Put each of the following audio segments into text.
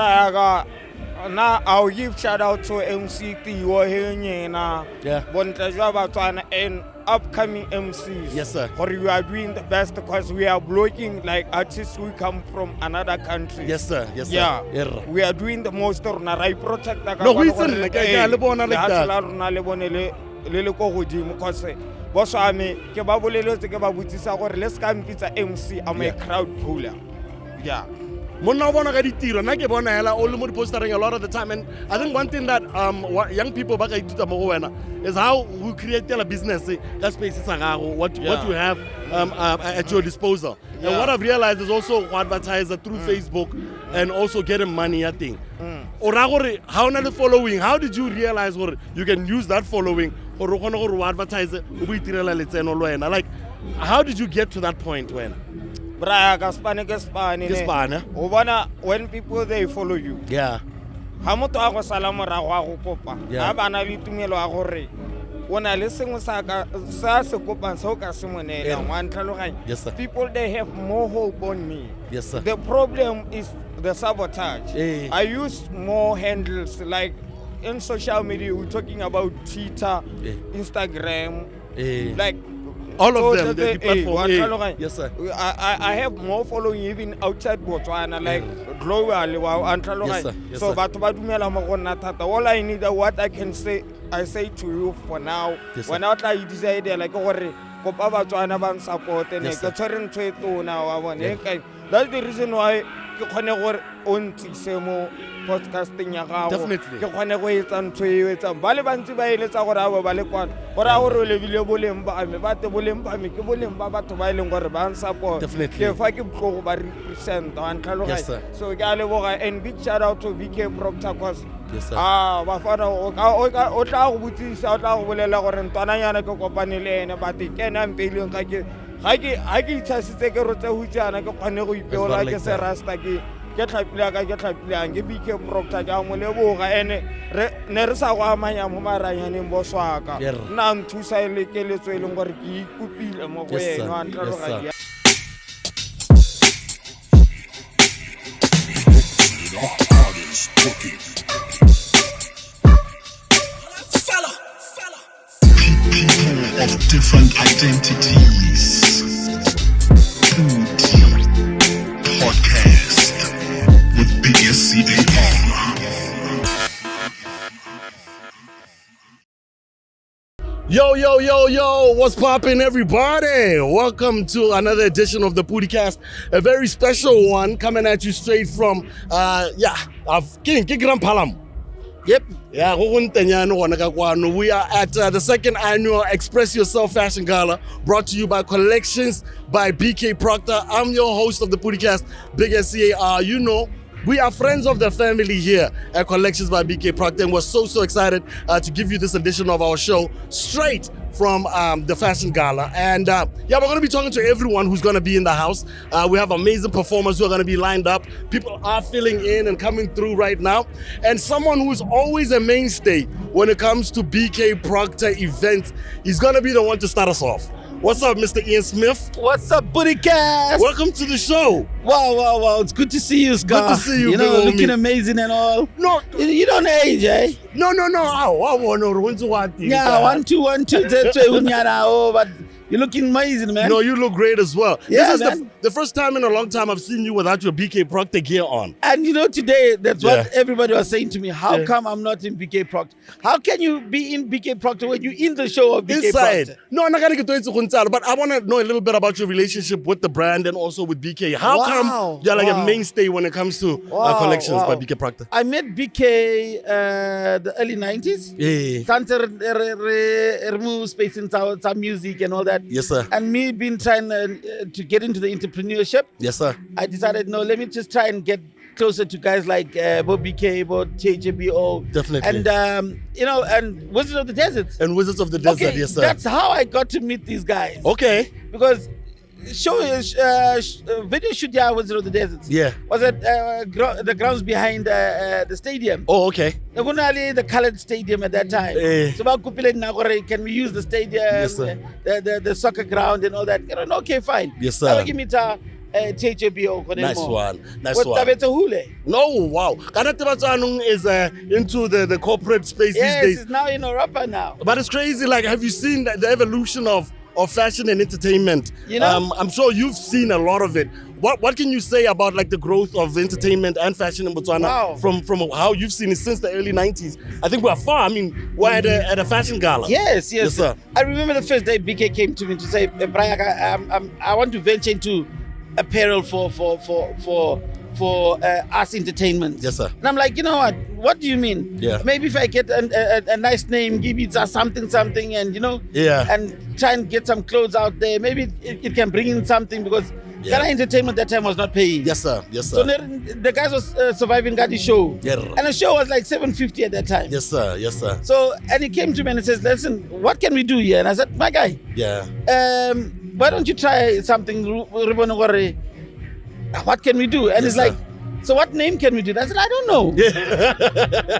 Braga. Now I'll give shout out to MCT Wohena, Batswana and upcoming MCs. Yes, sir. For you are doing the best because we are blocking like artists who come from another country. Yes, sir. Yes, sir. Yeah. We are doing the most. I protect the no, we like that. Botswana ke ba boleletse ke ba botsisa gore let's come pizza MC I'm a crowd puller. Yeah. Mona bona ga ditiro na ke bona hela all mo postering a lot of the time, and I think one thing that young people ba ka ituta mo go wena is how we create a business that space is what you have at your disposal. Yeah. And what I've realized is also advertiser through Facebook and also getting money I think. How na the following, how did you realize you can use that following or go advertise like how did you get to that point when when people they follow you, yeah, ha motho a go sala morago a go kopa ha bana le tumelo a gore ona le sengwe sa se kopang se o ka se monela wa ntlhaloganya. Yes, sir. People they have more hope on me. Yes, sir. The problem is the sabotage. I use more handles like in social media. We're talking about Twitter, Instagram, like all of them, the platform. Yes, sir. I have more following even outside Botswana, like globally. Yes, sir. Yes, so, all I need, what I can say, I say to you for now. Yes, when I try to decide, like, kopa Batswana ban support, and that's the reason why ke khone gore o ntse mo podcasting ya gago ke khone go etsa ntwe e etsa ba le bantsi ba eletsa gore a ba le kwana gore a gore le bile boleng ba ame ba te boleng ba ame ke boleng ba batho ba ileng gore ba support ke fa ke tlogo ba represent wa ntlhaloga so ke a leboga and big shout out to BK Proctor cause ba fana o tla go butsisa o tla go bolela gore ntwananyana ke kopane le ene ba te kena mpeleng ga ke itshasitse ke rotse ho tsana ke kgone go ipeola ke se rasta ke tlhapile ke BK Proctor ka mo leboga ene ne re sa go amanya mo maranyaneng boswaka nna nthusa ile ke letso ile gore ke ikupile mo go yena wa ntlaloga of different identities. Podcast with BJB. Yo, what's poppin', everybody? Welcome to another edition of the PODI-CAST, a very special one coming at you straight from Palam. Yep. Yeah, we are at the second annual Express Yourself Fashion Gala, brought to you by Collections by BK Proctor. I'm your host of the PODI-CAST, Big SCAR. You know, we are friends of the family here at Collections by BK Proctor, and we're so excited to give you this edition of our show straight from the Fashion Gala. And we're going to be talking to everyone who's going to be in the house. We have amazing performers who are going to be lined up. People are filling in and coming through right now. And someone who's always a mainstay when it comes to BK Proctor events, he's going to be the one to start us off. What's up, Mr. Ian Smith? What's up, PODI-CAST? Welcome to the show. Wow. It's good to see you, Scar. Good to see you, looking amazing and all. No. You don't age, eh? No. Yeah, 1 2 1 2 but you're looking amazing, man. No, you look great as well. Yeah, this is the first time in a long time I've seen you without your BK Proctor gear on. And today, that's what everybody was saying to me. How come I'm not in BK Proctor? How can you be in BK Proctor when you're in the show of BK Proctor? No, I'm not going to get to it, but I want to know a little bit about your relationship with the brand and also with BK. How come you're like a mainstay when it comes to collections by BK Proctor? I met BK the early 90s. Yeah. Space in some music and all that. Yes, sir. And me been trying to get into the entrepreneurship. Yes, sir. I decided, no, let me just try and get closer to guys like BK, GICC. Definitely. And, and Wizards of the Desert. And Wizards of the Desert, yes, sir. That's how I got to meet these guys. Okay. Because video shoot, Wizards of the Desert. Yeah. Was at the grounds behind the stadium. Oh, okay. The colored stadium at that time. So can we use the stadium, yes, sir. the soccer ground and all that? Okay, fine. Yes, sir. Give me THBO. Nice one. Nice What one. Tabete Hule? No, wow. Kanate Batswana is into the corporate space Yes, these days. it's now in Europa now. But it's crazy. Like, have you seen the evolution of fashion and entertainment? You know? I'm sure you've seen a lot of it. What can you say about like the growth of entertainment and fashion in Botswana Wow. from how you've seen it since the early 90s? I think we're far. I mean, we're at a fashion gala. Yes. Yes, sir. I remember the first day BK came to me to say, Brian, I want to venture into apparel for us entertainment. Yes, sir. And I'm like, you know what? What do you mean? Yeah. Maybe if I get a nice name, give it something, and Yeah. and try and get some clothes out there. Maybe it can bring in something because Gala Entertainment that time was not paying. Yes, sir. Yes, So sir. the guys was surviving Gadi show. Yeah. And the show was like 750 at that time. Yes, sir. Yes, sir. So, and he came to me and he says, listen, what can we do here? And I said, my guy, Yeah. why don't you try something? What can we do? And Yes, it's like, sir. so what name can we do? I said, I don't know. Yeah.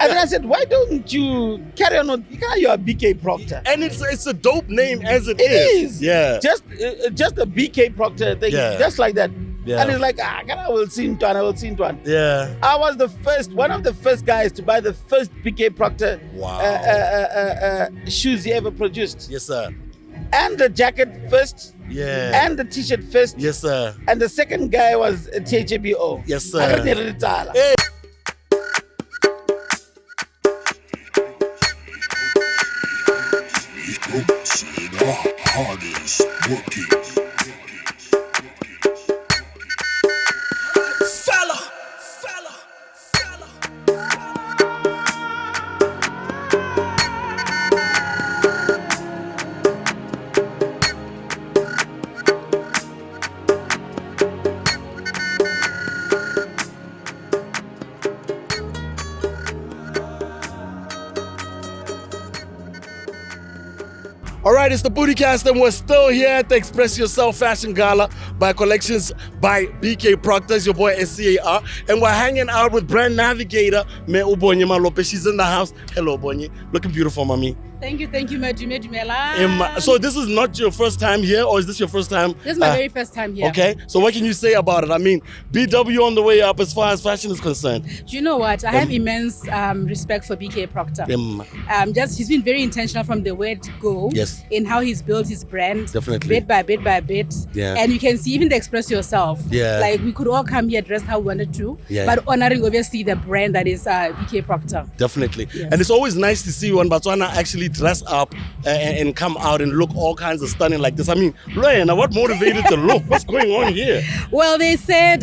And then I said, why don't you carry on with, you're a BK Proctor. And it's a dope name as it It is. is. Yeah. Just a BK Proctor thing, Yeah. just like that. Yeah. And it's like, I will see into one. Yeah. I was one of the first guys to buy the first BK Proctor Wow. shoes he ever produced. Yes, sir. And the jacket first, Yeah. and the t-shirt first. Yes, sir. And the second guy was THBO. Yes, sir. I got the retala. Hey. Hardest working. All right, it's the PODI-CAST, and we're still here at the Express Yourself Fashion Gala by Collections by BK Proctor. It's your boy SCAR, and we're hanging out with brand navigator Me Ubonye Malope. She's in the house. Hello, Bonye. Looking beautiful, mommy. Thank you, Medumela. So this is not your first time here, or is this your first time? This is my very first time here. Okay, so what can you say about it? I mean, BW on the way up as far as fashion is concerned. Do you know what? I have immense respect for BK Proctor. He's been very intentional from the word go. Yes. In how he's built his brand. Definitely. Bit by bit by bit. Yeah. And you can see even the Express Yourself. Yeah. Like we could all come here dressed how we wanted to. Yeah. But honoring obviously the brand that is BK Proctor. Definitely. Yes. And it's always nice to see when Batswana actually dress up and come out and look all kinds of stunning like this. I mean, Lorena, what motivated the look? What's going on here? Well, they said,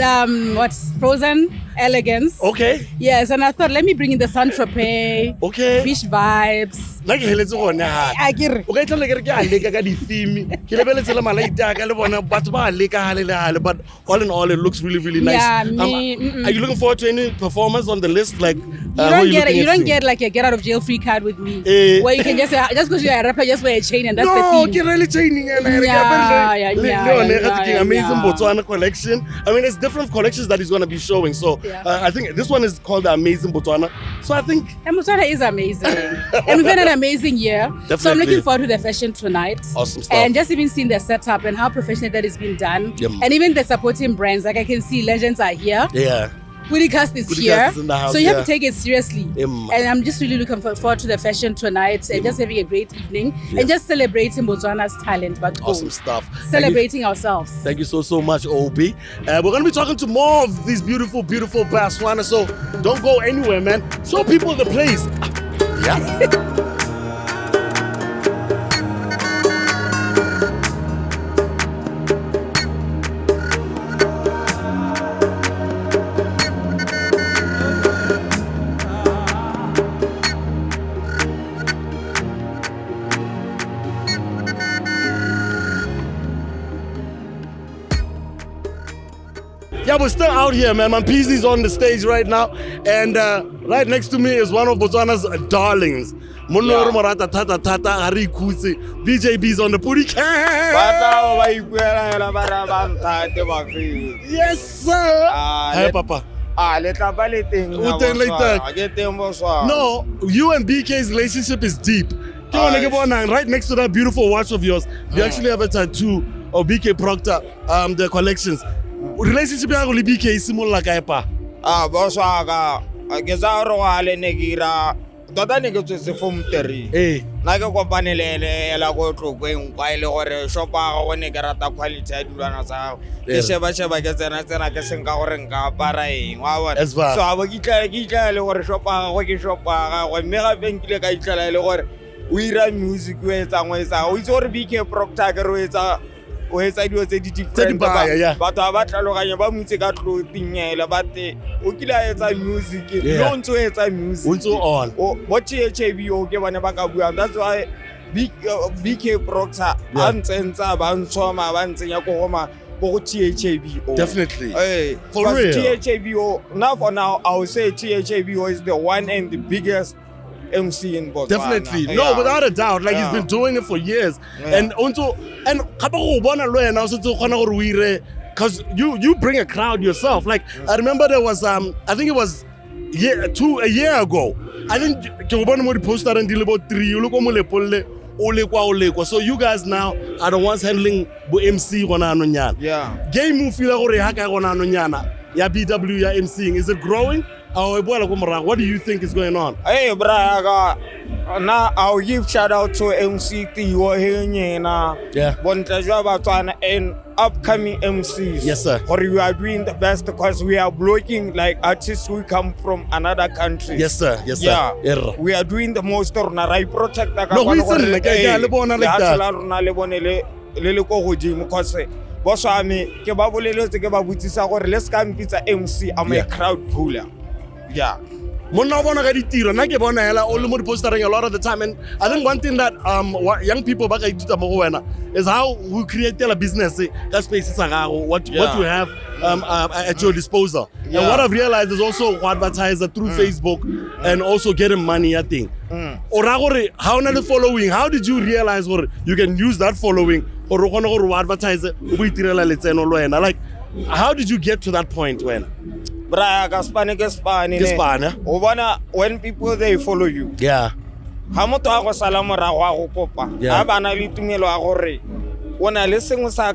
what's frozen elegance. Okay. Yes, and I thought, let me bring in the Okay. Saint-Tropez, beach vibes. Nna ke heletse gone ha. Akere. O ka itla le ke a leka ka di-theme. Ke lebeletse le malaita ka le bona batho ba leka hale le hale, but all in all it looks really, really nice. Yeah, Are you looking forward to any performance on the list? Like you don't get like a get out of jail free card with me. Where you can just because you're a rapper, just wear a chain and that's the theme. No, really chaining and Yeah. amazing Botswana collection. I mean, it's different collections that he's going to be showing. So I think this one is called the Amazing Botswana. So I think Botswana is amazing, and we've had an amazing year. Definitely. So I'm looking forward to the fashion tonight. Awesome stuff. And just even seeing the setup and how professional that is being done, and even the supporting brands. Like I can see legends are here. Yeah. PODI-CAST is PODI-CAST here, is in the house, so you have to take it seriously. And I'm just really looking forward to the fashion tonight and just having a great evening and just celebrating Botswana's talent. But awesome stuff. Celebrating ourselves. Thank you so much, OB. We're going to be talking to more of these beautiful Batswana. So don't go anywhere, man. Show people the place. Yeah. Yeah, we're still out here, man. Mampizi's on the stage right now. And right next to me is one of Botswana's darlings. Monoro Morata Tata Tata Hari Kutsi. BJB's on the PODI-CAST. Yes, sir. Hi, Papa. No, you and BK's relationship is deep. Right next to that beautiful watch of yours, you actually have a tattoo of BK Proctor, the collections. relationship ya go le BK e simolla kae pa? Boss wa ka ke tsa gore wa le ne ke ira tota ne ke tsetse form 3 na ke kopanelele ela go tlokeng kwa ile gore shopa go ne ke rata quality ya dilwana tsa ke sheba ke tsena ke senka gore nka para eng wa bona so abo ke itla le gore shopa go ke shopa go mme ga benkile ka itla le gore o ira music o etsa o itse gore BK Proctor ke ro etsa o etsa dio tse di different batho ba tlaloganya ba mutse ka tlotinyela bate o kila etsa music no ntse etsa music ntse on bo GHB o ke bana ba ka bua that's why BK Proctor antsenza ba ntshoma ba ntsenya go goma go GHB definitely for real GHB now for now I would say GHB is the one and the biggest MC in Botswana. Definitely. No, without a doubt. Like he's been doing it for years. And also because you bring a crowd yourself. Like I remember there was I think it was a year ago. I think ke posted and deal about 3 you look so you guys now are the ones handling MC gona anonyana. Yeah. Game move feel gore ha ka gona anonyana. Ya BW ya MCing, is it growing? What do you think is going on? Hey, brother, now I'll give shout out to MCT Batswana and upcoming MCs. Yes, sir. Or we are doing the best because we are blocking like artists who come from another country. Yes, sir. Yes, sir. Yeah. We are doing the most. I protect the boss wa me ke ba boleletse ke ba butsisa gore let's come pizza MC I'm a crowd puller. Yeah. Monna bona ga ditiro na ke bona hela all mo postering a lot of the time, and I think one thing that young people ba ka ithuta mo go wena is how we create a business ka space sa gago what you have at your disposal. And what I've realized is also advertiser through Facebook and also getting money I think. Ora gore how na the following, how did you realize gore you can use that following or go gona gore advertise o itirela letseno lo wena, like how did you get to that point when? Bra ka spane when people they follow you. Yeah. Ha motho a go sala morago a go kopa ha bana le tumelo a gore ona le sengwe sa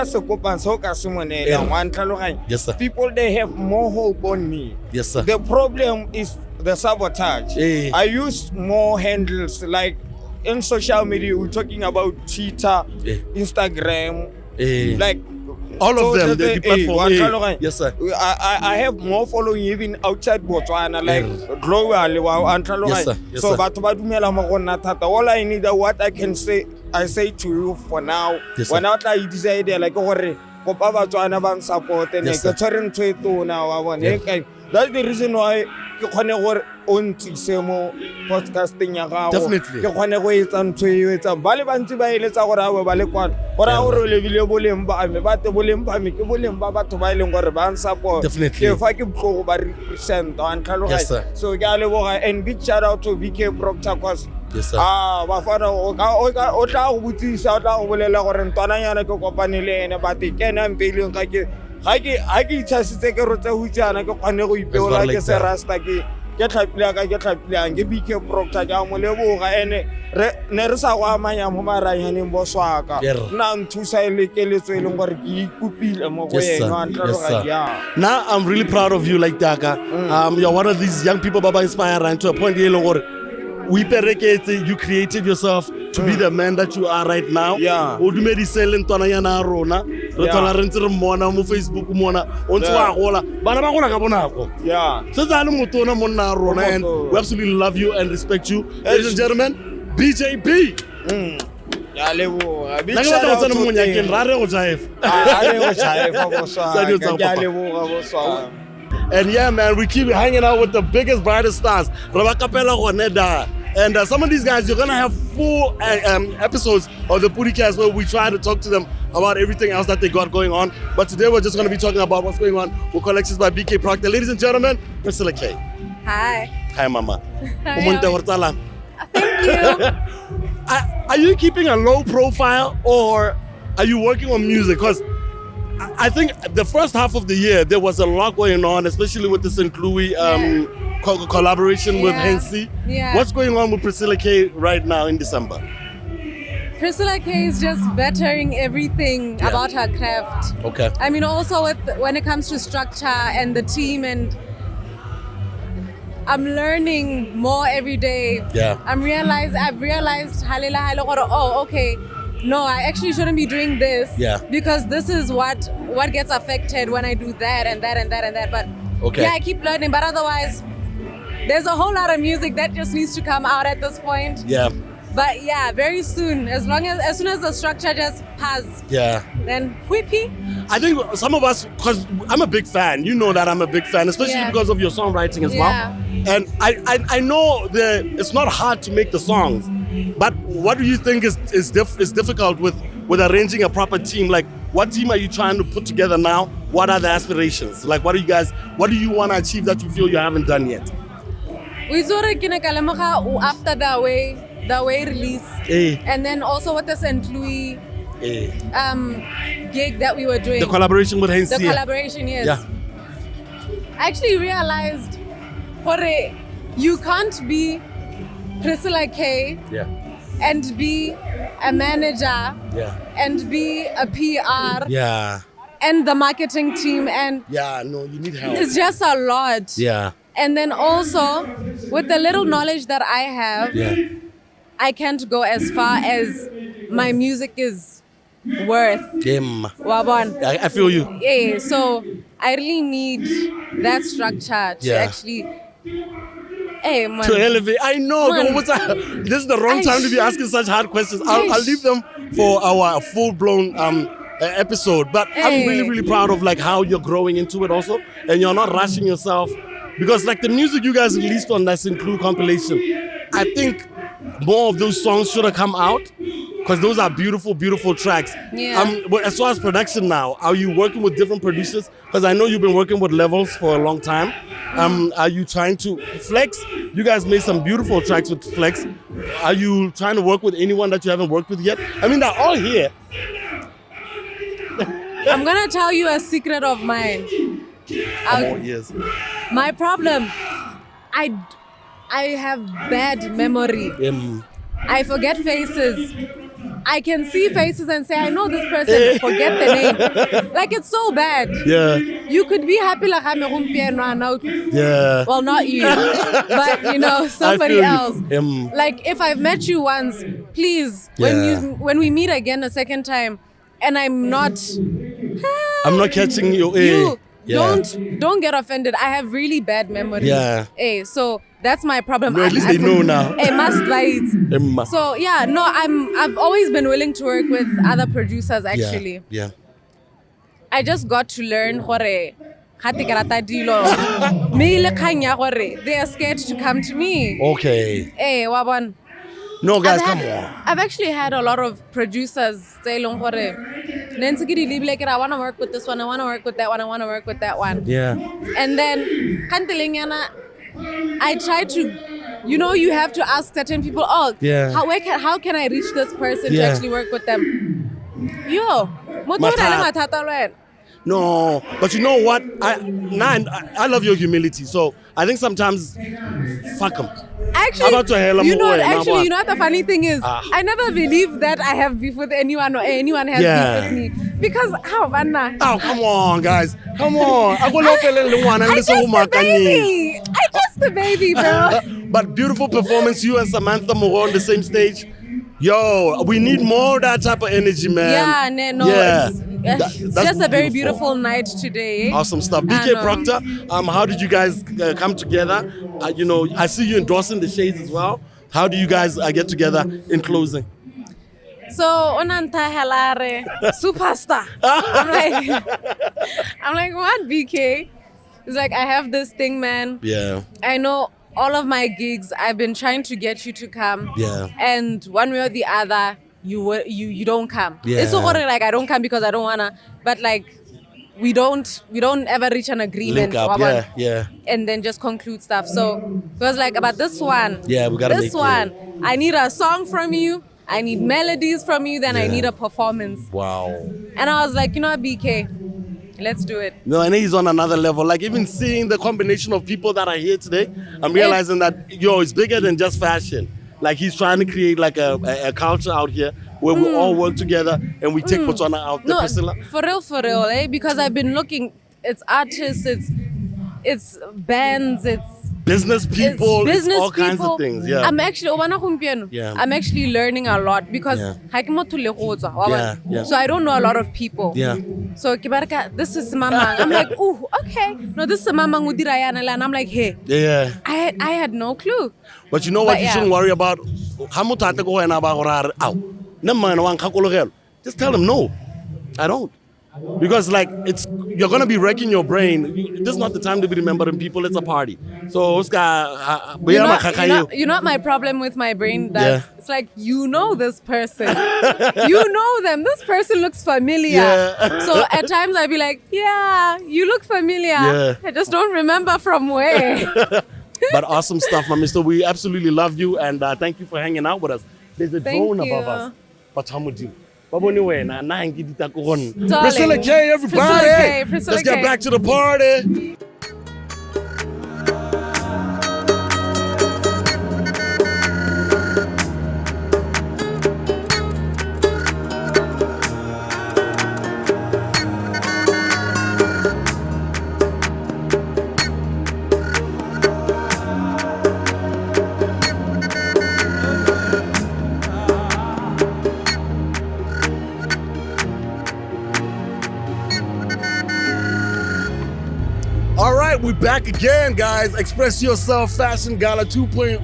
se kopang se o ka se monela wa ntlhaloganya. Yes, sir. People they have more hope on me. Yes, sir. The problem is the sabotage. I use more handles like in social media we're talking about Twitter, Instagram, like all of them, the platform. Yes, sir. I have more following even outside Botswana, like globally. Yes, sir. Yes, so, sir. all I need, what I can say, I say to you for now. Yes, when I decide, like, Botswana ban support, and that's the reason why podcasting definitely. Yes, sir. So and big shout out to BK Proctor cause yes, sir. I just take a rota huchana ke kgone go ipeola ke se rasta ke tlhapila ke BK Proctor ja mo leboga ene ne re sa go amanya mo marayaneng boswaka nna nthusa ile ke letso ile gore ke ikupile mo go yena ntloga ja. Now I'm really proud of you like Dikgaka. You're one of these young people baba inspiring to a point ile gore you created yourself to be the man that you are right now. Yeah. O dumedisele ntwana yana rona re tla re ntse re mmona mo Facebook mona o ntse wa gola bana ba gola ka bonako. Yeah. So tsale motona monna rona and we absolutely love you and respect you. Ladies and gentlemen, BJB. Ya leboga. Big shout out to Munyakeng ra re go jive. And yeah, man, we keep hanging out with the biggest, brightest stars. And some of these guys, you're going to have full episodes of the PODI-CAST where we try to talk to them about everything else that they got going on. But today we're just going to be talking about what's going on with collections by BK Proctor. Ladies and gentlemen, Priscilla K. Hi. Hi, Mama. Hi. Thank you. Are you keeping a low profile or are you working on music? Because I think the first half of the year, there was a lot going on, especially with the St. Louis collaboration with Hensi. Yeah. What's going on with Priscilla K right now in December? Priscilla K is just bettering everything about her craft. Okay. I mean, also when it comes to structure and the team, and I'm learning more every day. Yeah. I've realized, oh, okay, no, I actually shouldn't be doing this. Yeah. Because this is what gets affected when I do that and that and that and that. But okay. yeah, I keep learning. But otherwise, there's a whole lot of music that just needs to come out at this point. Yeah. But yeah, very soon. As soon as the structure just passes. Yeah. Then whippy. I think some of us, because I'm a big fan. You know that I'm a big fan, especially because of your songwriting as well. And I know that it's not hard to make the songs, but what do you think is difficult with arranging a proper team? Like, what team are you trying to put together now? What are the aspirations? Like, what do you want to achieve that you feel you haven't done yet? We saw after the way release, and then also with the St. Louis gig that we were doing. The collaboration with Heinz. The collaboration, yes. Yeah. I actually realized, you can't be Priscilla K and be a manager and be a PR and the marketing team, and no, you need help. It's just a lot. Yeah. And then also, with the little knowledge that I have, I can't go as far as my music is worth. Wabon. I feel you. Yeah, so I really need that structure to actually... Hey, man. To elevate. I know. This is the wrong time to be asking such hard questions. I'll leave them for our full-blown episode. But I'm really, really proud of like how you're growing into it also. And you're not rushing yourself. Because like the music you guys released on that Include compilation, I think more of those songs should have come out. Because those are beautiful, beautiful tracks. Yeah. But as far as production now, are you working with different producers? Because I know you've been working with Levels for a long time. Are you trying to Flex? You guys made some beautiful tracks with Flex. Are you trying to work with anyone that you haven't worked with yet? I mean, they're all here. I'm going to tell you a secret of mine. Yes. My problem, I have bad memory. I forget faces. I can see faces and say, I know this person, forget the name. Like, it's so bad. Yeah. You could be happy like I'm a now. Yeah. Well, not you, but you know, somebody else. Like, if I've met you once, please, when we meet again a second time, and I'm not catching you. Don't get offended. I have really bad memory. Yeah. So that's my problem. No, at least they know now. Must write. So yeah, no, I've always been willing to work with other producers actually. Yeah. I just got to learn they are scared to come to me. Okay. Wabon. No, guys, come on. I've actually had a lot of producers say, I want to work with this one, I want to work with that one, I want to work with that one. Yeah. And then, I try to, you have to ask certain people, how can I reach this person to actually work with them? No, but you know what? I love your humility. So I think sometimes, fuck them. Actually, what the funny thing is, I never believe that I have beef with anyone or anyone has beef with me. Because how, Vanna? Oh, come on, guys. Come on. I just the baby, bro. But beautiful performance. You and Samantha Moore on the same stage. Yo, we need more of that type of energy, man. It's just a very beautiful night today. Awesome stuff. BK Proctor, how did you guys come together? I see you endorsing the shades as well. How do you guys get together in closing? So, Onanta Helare, superstar. I'm like, what, BK? It's like, I have this thing, man. Yeah. I know all of my gigs, I've been trying to get you to come. Yeah. And one way or the other, you don't come. Yeah. It's so like I don't come because I don't wanna, but like we don't ever reach an agreement. Link up, yeah. And then just conclude stuff. So it was like about this one. Yeah, we gotta this one. I need a song from you. I need melodies from you. Then I need a performance. Wow. And I was like, you know what, BK, let's do it. No, and he's on another level. Like even seeing the combination of people that are here today, I'm realizing that it's bigger than just fashion. Like he's trying to create like a culture out here where we all work together and we take Botswana out there, No, Priscilla? for real, eh? Because I've been looking, it's artists, it's bands, it's Business people, it's business all kinds of people. things. Yeah. I'm actually, Yeah. I'm actually learning a lot because Yeah. so I don't know a lot of people. Yeah. So kibaraka, this is Mamang. I'm like, ooh, okay. No, this is Mamang Udirayana, and I'm like, hey. Yeah. I had no clue. But you know what But you yeah. shouldn't worry about? Just tell them no. I don't. Because like you're gonna be wrecking your brain. This is not the time to be remembering people. It's a party. So You know what my problem with my brain does? Yeah. It's like, you know this person. You know them. This person looks familiar. Yeah. So at times I'd be like, yeah, you look familiar. Yeah. I just don't remember from where. But awesome stuff, my mister. We absolutely love you and thank you for hanging out with us. There's a Thank drone you. above us. But how would you? Priscilla Darling. K, everybody. Priscilla Let's get K. back to the party. All right, we're back again, guys. Express Yourself Fashion Gala 2.0.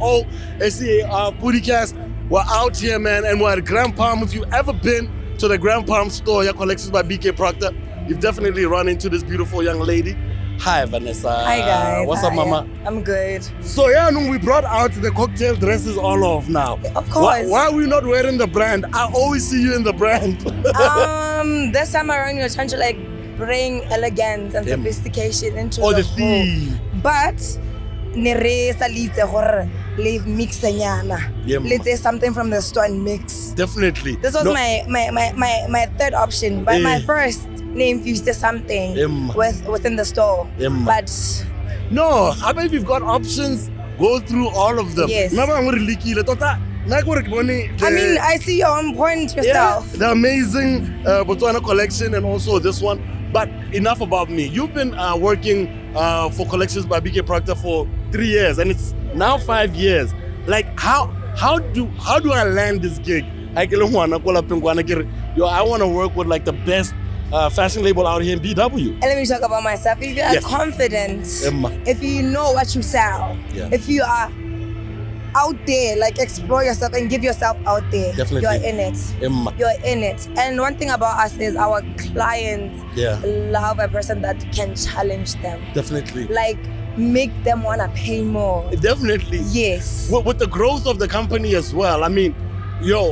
SCA PODI-CAST. We're out here, man, and we're at Grand Palm. If you've ever been to the Grand Palm store, your collections by BK Proctor, you've definitely run into this beautiful young lady. Hi, Vanessa. Hi, guys. What's up, Hi. mama? I'm good. So, yeah, no, we brought out the cocktail dresses all off now. Of course. Why are we not wearing the brand? I always see you in the brand. This time around, you're trying to like bring elegance and Yeah. sophistication into Or the whole. theme. But nere sa litse gore le mixenyana. Yeah, ma. Let's say something from the store and mix. Definitely. This was No, my third option, but my first name infused something within the store. But No, I bet if you've got options, go through all of them. Yes. I mean, I see you're on point yourself. the amazing Botswana collection and also this one. But enough about me. You've been working for collections by BK Proctor for 3 years, and it's now 5 years. Like, how do I land this gig? I want to work with like the best fashion label out here in BW. And let me talk about myself. If you are Yes. confident, Emma. if you know what you sell, Yeah. if you are out there, like explore yourself and give yourself out there, Definitely. you're in it. Emma. You're in it. And one thing about us is our clients Yeah. love a person that can challenge them, Definitely. like make them want to pay more. Definitely. Yes. With the growth of the company as well, I mean,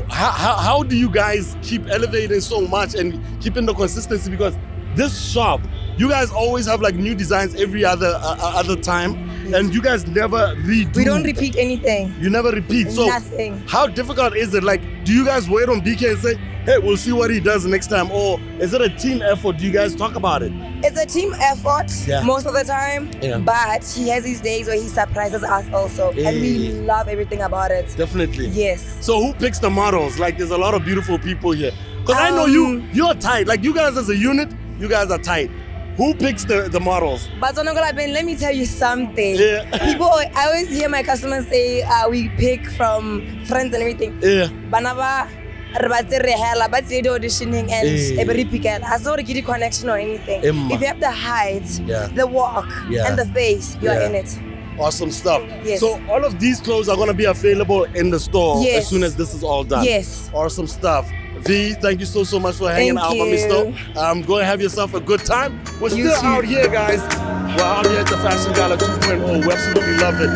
how do you guys keep elevating so much and keeping the consistency? Because this shop, you guys always have like new designs every other time, and you guys never redo. We don't repeat anything. You never repeat. So Nothing. how difficult is it? Like, do you guys wait on BK and say, hey, we'll see what he does next time? Or is it a team effort? Do you guys talk about it? It's a team effort most of the time, Yeah. but he has these days where he surprises us also, and we love everything about it. Definitely. Yes. So who picks the models? Like, there's a lot of beautiful people here. Because I know you're tight. Like, you guys as a unit, you guys are tight. Who picks the models? But let me tell you something. Yeah. I always hear my customers say we pick from friends and everything. Yeah. Banaba the auditioning and every pick it. I saw the connection or anything. If you have the height, the walk, and the face, you're in it. Awesome stuff. Yes. So all of these clothes are going to be available in the store Yes. as soon as this is all done. Yes. Awesome stuff. V, thank you so much for hanging Thank out with me you. still. Go and have yourself a good time. We're You still too. out here, guys. We're out here at the Fashion Gala 2.0. We absolutely love it.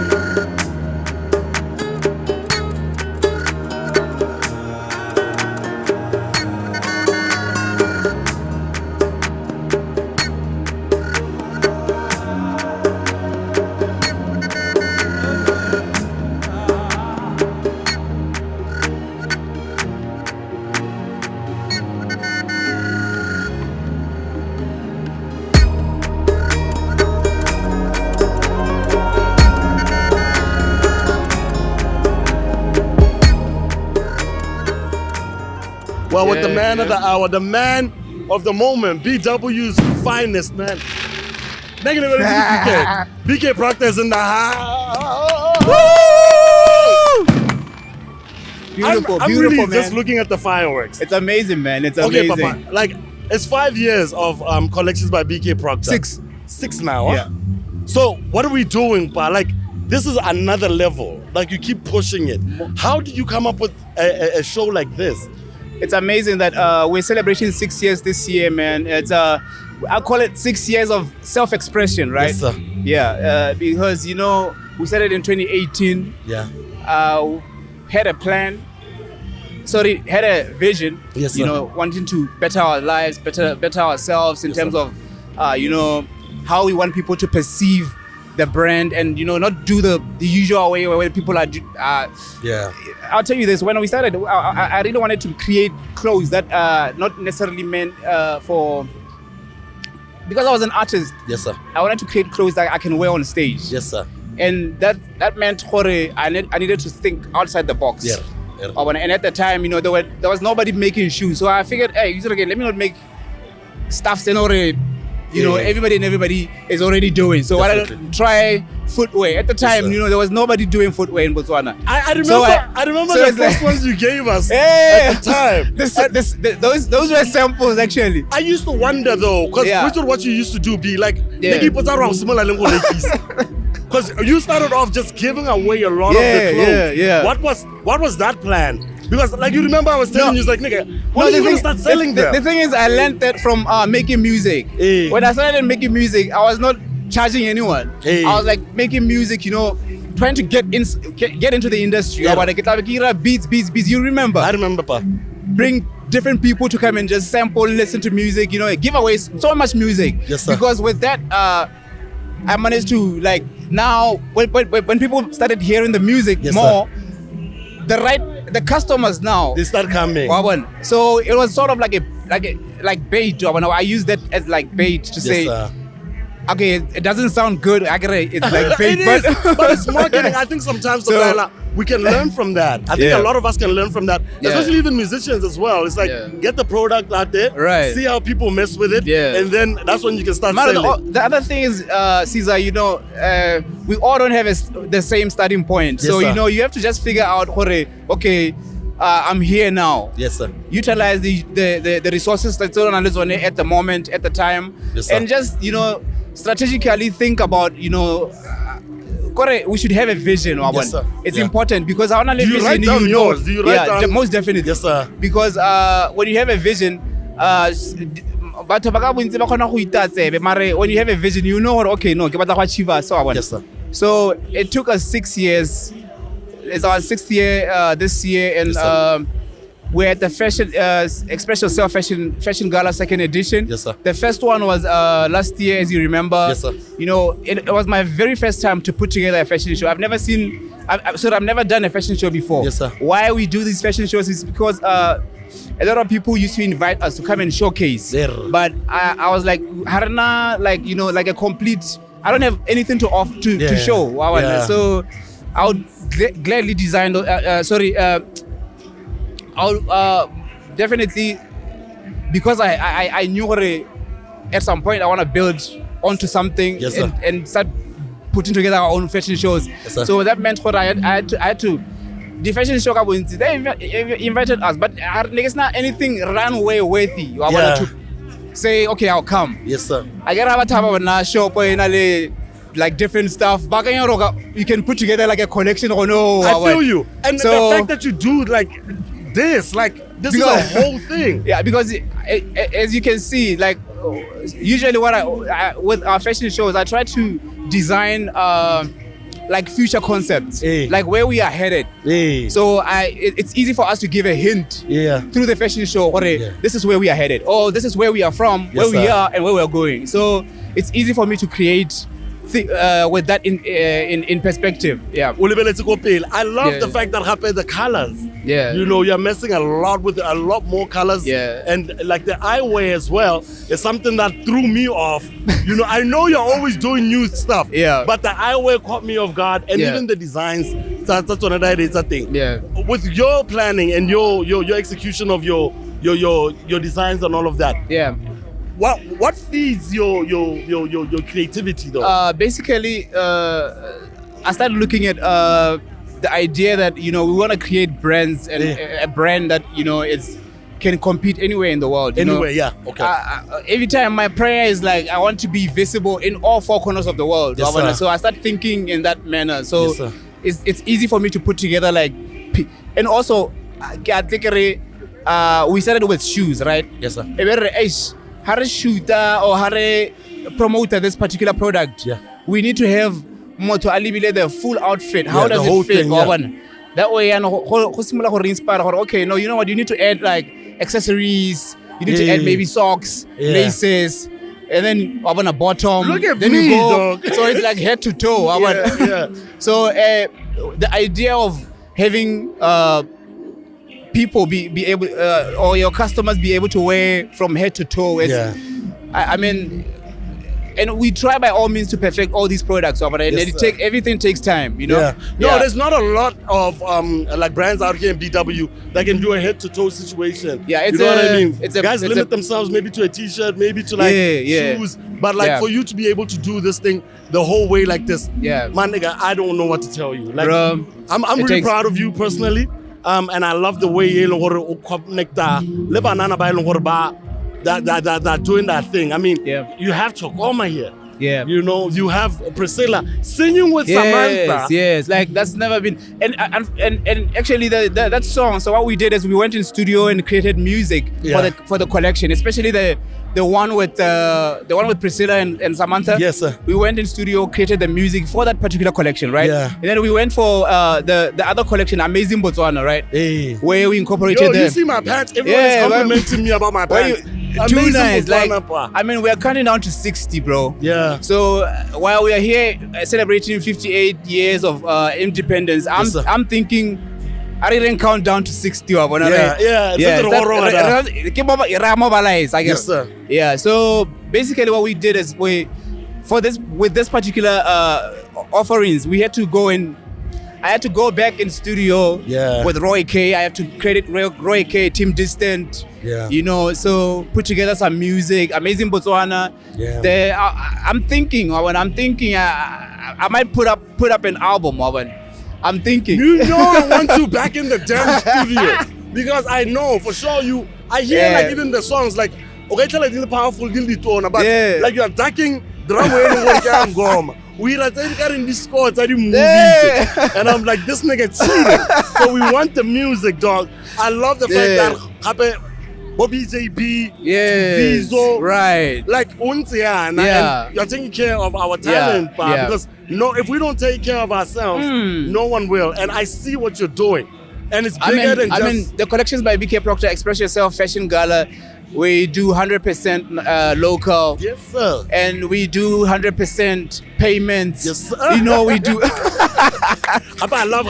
Well, with the man of the hour, the man of the moment, BW's finest, man. Negative BK. BK Proctor is in the house. Beautiful, I'm beautiful, really man. just looking at the fireworks. It's amazing, man. It's Okay, amazing. Papa, like, it's 5 years of collections by BK Proctor. 6. 6 now, huh? Yeah. So what are we doing, Pa? Like, this is another level. Like, you keep pushing it. How did you come up with a show like this? It's amazing that we're celebrating 6 years this year, man. It's I call it 6 years of self-expression, right? Yes, sir. Yeah, because, you know, we started in 2018. Yeah. Had a plan. Sorry, had a vision. Yes, sir. You know, wanting to better our lives, better ourselves in terms of, you know, how we want people to perceive the brand, and, you know, not do the usual way where people are. Yeah. I'll tell you this: when we started, I really wanted to create clothes that not necessarily meant for. Because I was an artist. Yes, sir. I wanted to create clothes that I can wear on stage. Yes, sir. And that meant I needed to think outside the box. Yeah. Yeah. And at the time, you know, there was nobody making shoes, so I figured, hey, again, let me not make stuff that already, you know, everybody is already doing. So why don't try footwear? At the time, you know, there was nobody doing footwear in Botswana. I remember. So I remember so the it's first like- ones you gave us at the time. Those were samples, actually. I used to wonder though, because Yeah. which was what you used to do be like, Yeah. because you started off just giving away a lot of the clothes. Yeah. What was that plan? Because like you remember I was telling you, it's like, nigga, when are you gonna start selling them? The thing is, I learned that from making music. Hey. When I started making music, I was not charging anyone. Hey. I was like making music, you know, trying to get into the industry. Yeah. I want to get beats. You remember? I remember, Pa. Bring different people to come and just sample, listen to music, you know, give away so much music. Yes, sir. Because with that, I managed to, like, now when people started hearing the music Yes, more, the customers now, They start coming. so it was sort of like bait. I use that as like bait to say, sir. okay, it doesn't sound good. It's like bait, It is, but it's marketing. I think sometimes So- we can learn from that. I think Yeah. a lot of us can learn from that, Yeah. especially even musicians as well. It's like, Yeah. get the product out there, Right. see how people mess with it, Yeah. and then that's when you can start Man, selling. the other thing is, Caesar, you know, we all don't have the same starting point. Yes, So, sir. you know, you have to just figure out, okay, I'm here now. Yes, sir. Utilize the resources that's on at the moment, at the time, Yes, sir. and just, you know, strategically think about, you know, we should have a vision. Yes, sir. It's Yeah. important because I want to Do you write down yours? Do you write down? Most definitely. Yes, sir. Because when you have a vision, batho ba ka bontsi ba kgona go itatsebe, mare when you have a vision, you know what, okay, no, ke batla go achieve so. Yes, sir. So it took us 6 years. It's our 6th year this year, and Yes, sir. we're at the Expression Self Fashion Gala 2nd edition. Yes, sir. The first one was last year, as you remember. Yes, sir. You know, it was my very first time to put together a fashion show. I've never done a fashion show before. Yes, sir. Why we do these fashion shows is because a lot of people used to invite us to come and showcase. There. But I was like, Harna, like, you know, like a complete, I don't have anything to offer to show. Yeah. So I would gladly design, I'll definitely, because I knew at some point I want to build onto something. Yes, sir. and start putting together our own fashion shows. Yes, sir. So that meant I had to. The fashion show they invited us, but it's not anything runway worthy. I wanted to say, okay, I'll come. Yes, sir. I get a time of a show, like different stuff. You can put together like a collection or no. I feel you. And So- the fact that you do like this is a whole thing. Yeah, because as you can see, like usually what I with our fashion shows, I try to design like future concepts, like where we are headed. So it's easy for us to give a hint through the fashion show. This is where we are headed. Oh, this is where we are from, where we are, and where we are going. So it's easy for me to create with that in perspective. Yeah. I love the fact that the colors. Yeah. You know, you're messing a lot more colors. Yeah. And like the eyewear as well is something that threw me off. You know, I know you're always doing new stuff. Yeah. But the eyewear caught me off guard, and Yeah. even the designs. That's another thing. Yeah. With your planning and your execution of your your designs and all of that. Yeah. What feeds your creativity though? Basically, I started looking at the idea that we want to create brands and a brand that can compete anywhere in the world. Anywhere, yeah. Okay. Every time my prayer is like I want to be visible in all four corners of the world. Yes, sir. So I start thinking in that manner. So Yes, sir. it's easy for me to put together and also I think we started with shoes, right? Yes, sir. How to shooter or how to promote this particular product? Yeah. We need to have moto alibile the full outfit. How does the whole it fit? thing, yeah. That way, okay, no, you know what? You need to add like accessories. You need to add maybe socks, laces, and then a bottom. Look at then me, you go. dog. So it's like head to toe. Yeah. So the idea of having people be able or your customers be able to wear from head to toe is, I mean, and we try by all means to perfect all these products, but everything takes time, No, there's not a lot of like brands out here in BW that can do a head to toe situation. Yeah, it's you know what I mean. Guys limit themselves maybe to a t-shirt, maybe to like shoes, but like for you to be able to do this thing the whole way like this, man, nigga, I don't know what to tell you. Like, bro, I'm really proud of you personally. And I love the way you connect that doing that thing. I mean, you have Chokoma here. Yeah. You have Priscilla singing with Samantha. Yes, like that's never been and actually that song. So what we did is we went in studio and created music for the collection, especially the one with Priscilla and Samantha. Yes, sir. We went in studio, created the music for that particular collection, right? Yeah. And then we went for the other collection, Amazing Botswana, right? Hey. Where we incorporated them. You see my pants? Everyone's complimenting me about my pants. Too nice. Botswana, like, I mean, we're counting down to 60, bro. Yeah. So while we are here celebrating 58 years of independence, I'm thinking I didn't count down to 60. Yes, sir. Yeah. So basically, what we did is with this particular offerings, we had to go in. I had to go back in studio with Roy K. I have to credit Roy K, Team Distant. Yeah. So put together some music, Amazing Botswana. Yeah. I'm thinking, I might put up an album, I'm thinking. I want you back in the damn studio because I know for sure I hear like even the songs like okay, tell the powerful but like you're attacking drum we are in this score movies and I'm like this nigga cheating. So we want the music, dog. I love the fact that BJB, Vizo, right? Like and you're taking care of our talent, because if we don't take care of ourselves, no one will. And I see what you're doing, and it's bigger than just. I mean, the collections by BK Proctor, Express Yourself, Fashion Gala. We do 100% local. Yes, sir. And we do 100% payments. Yes, sir. We do. I love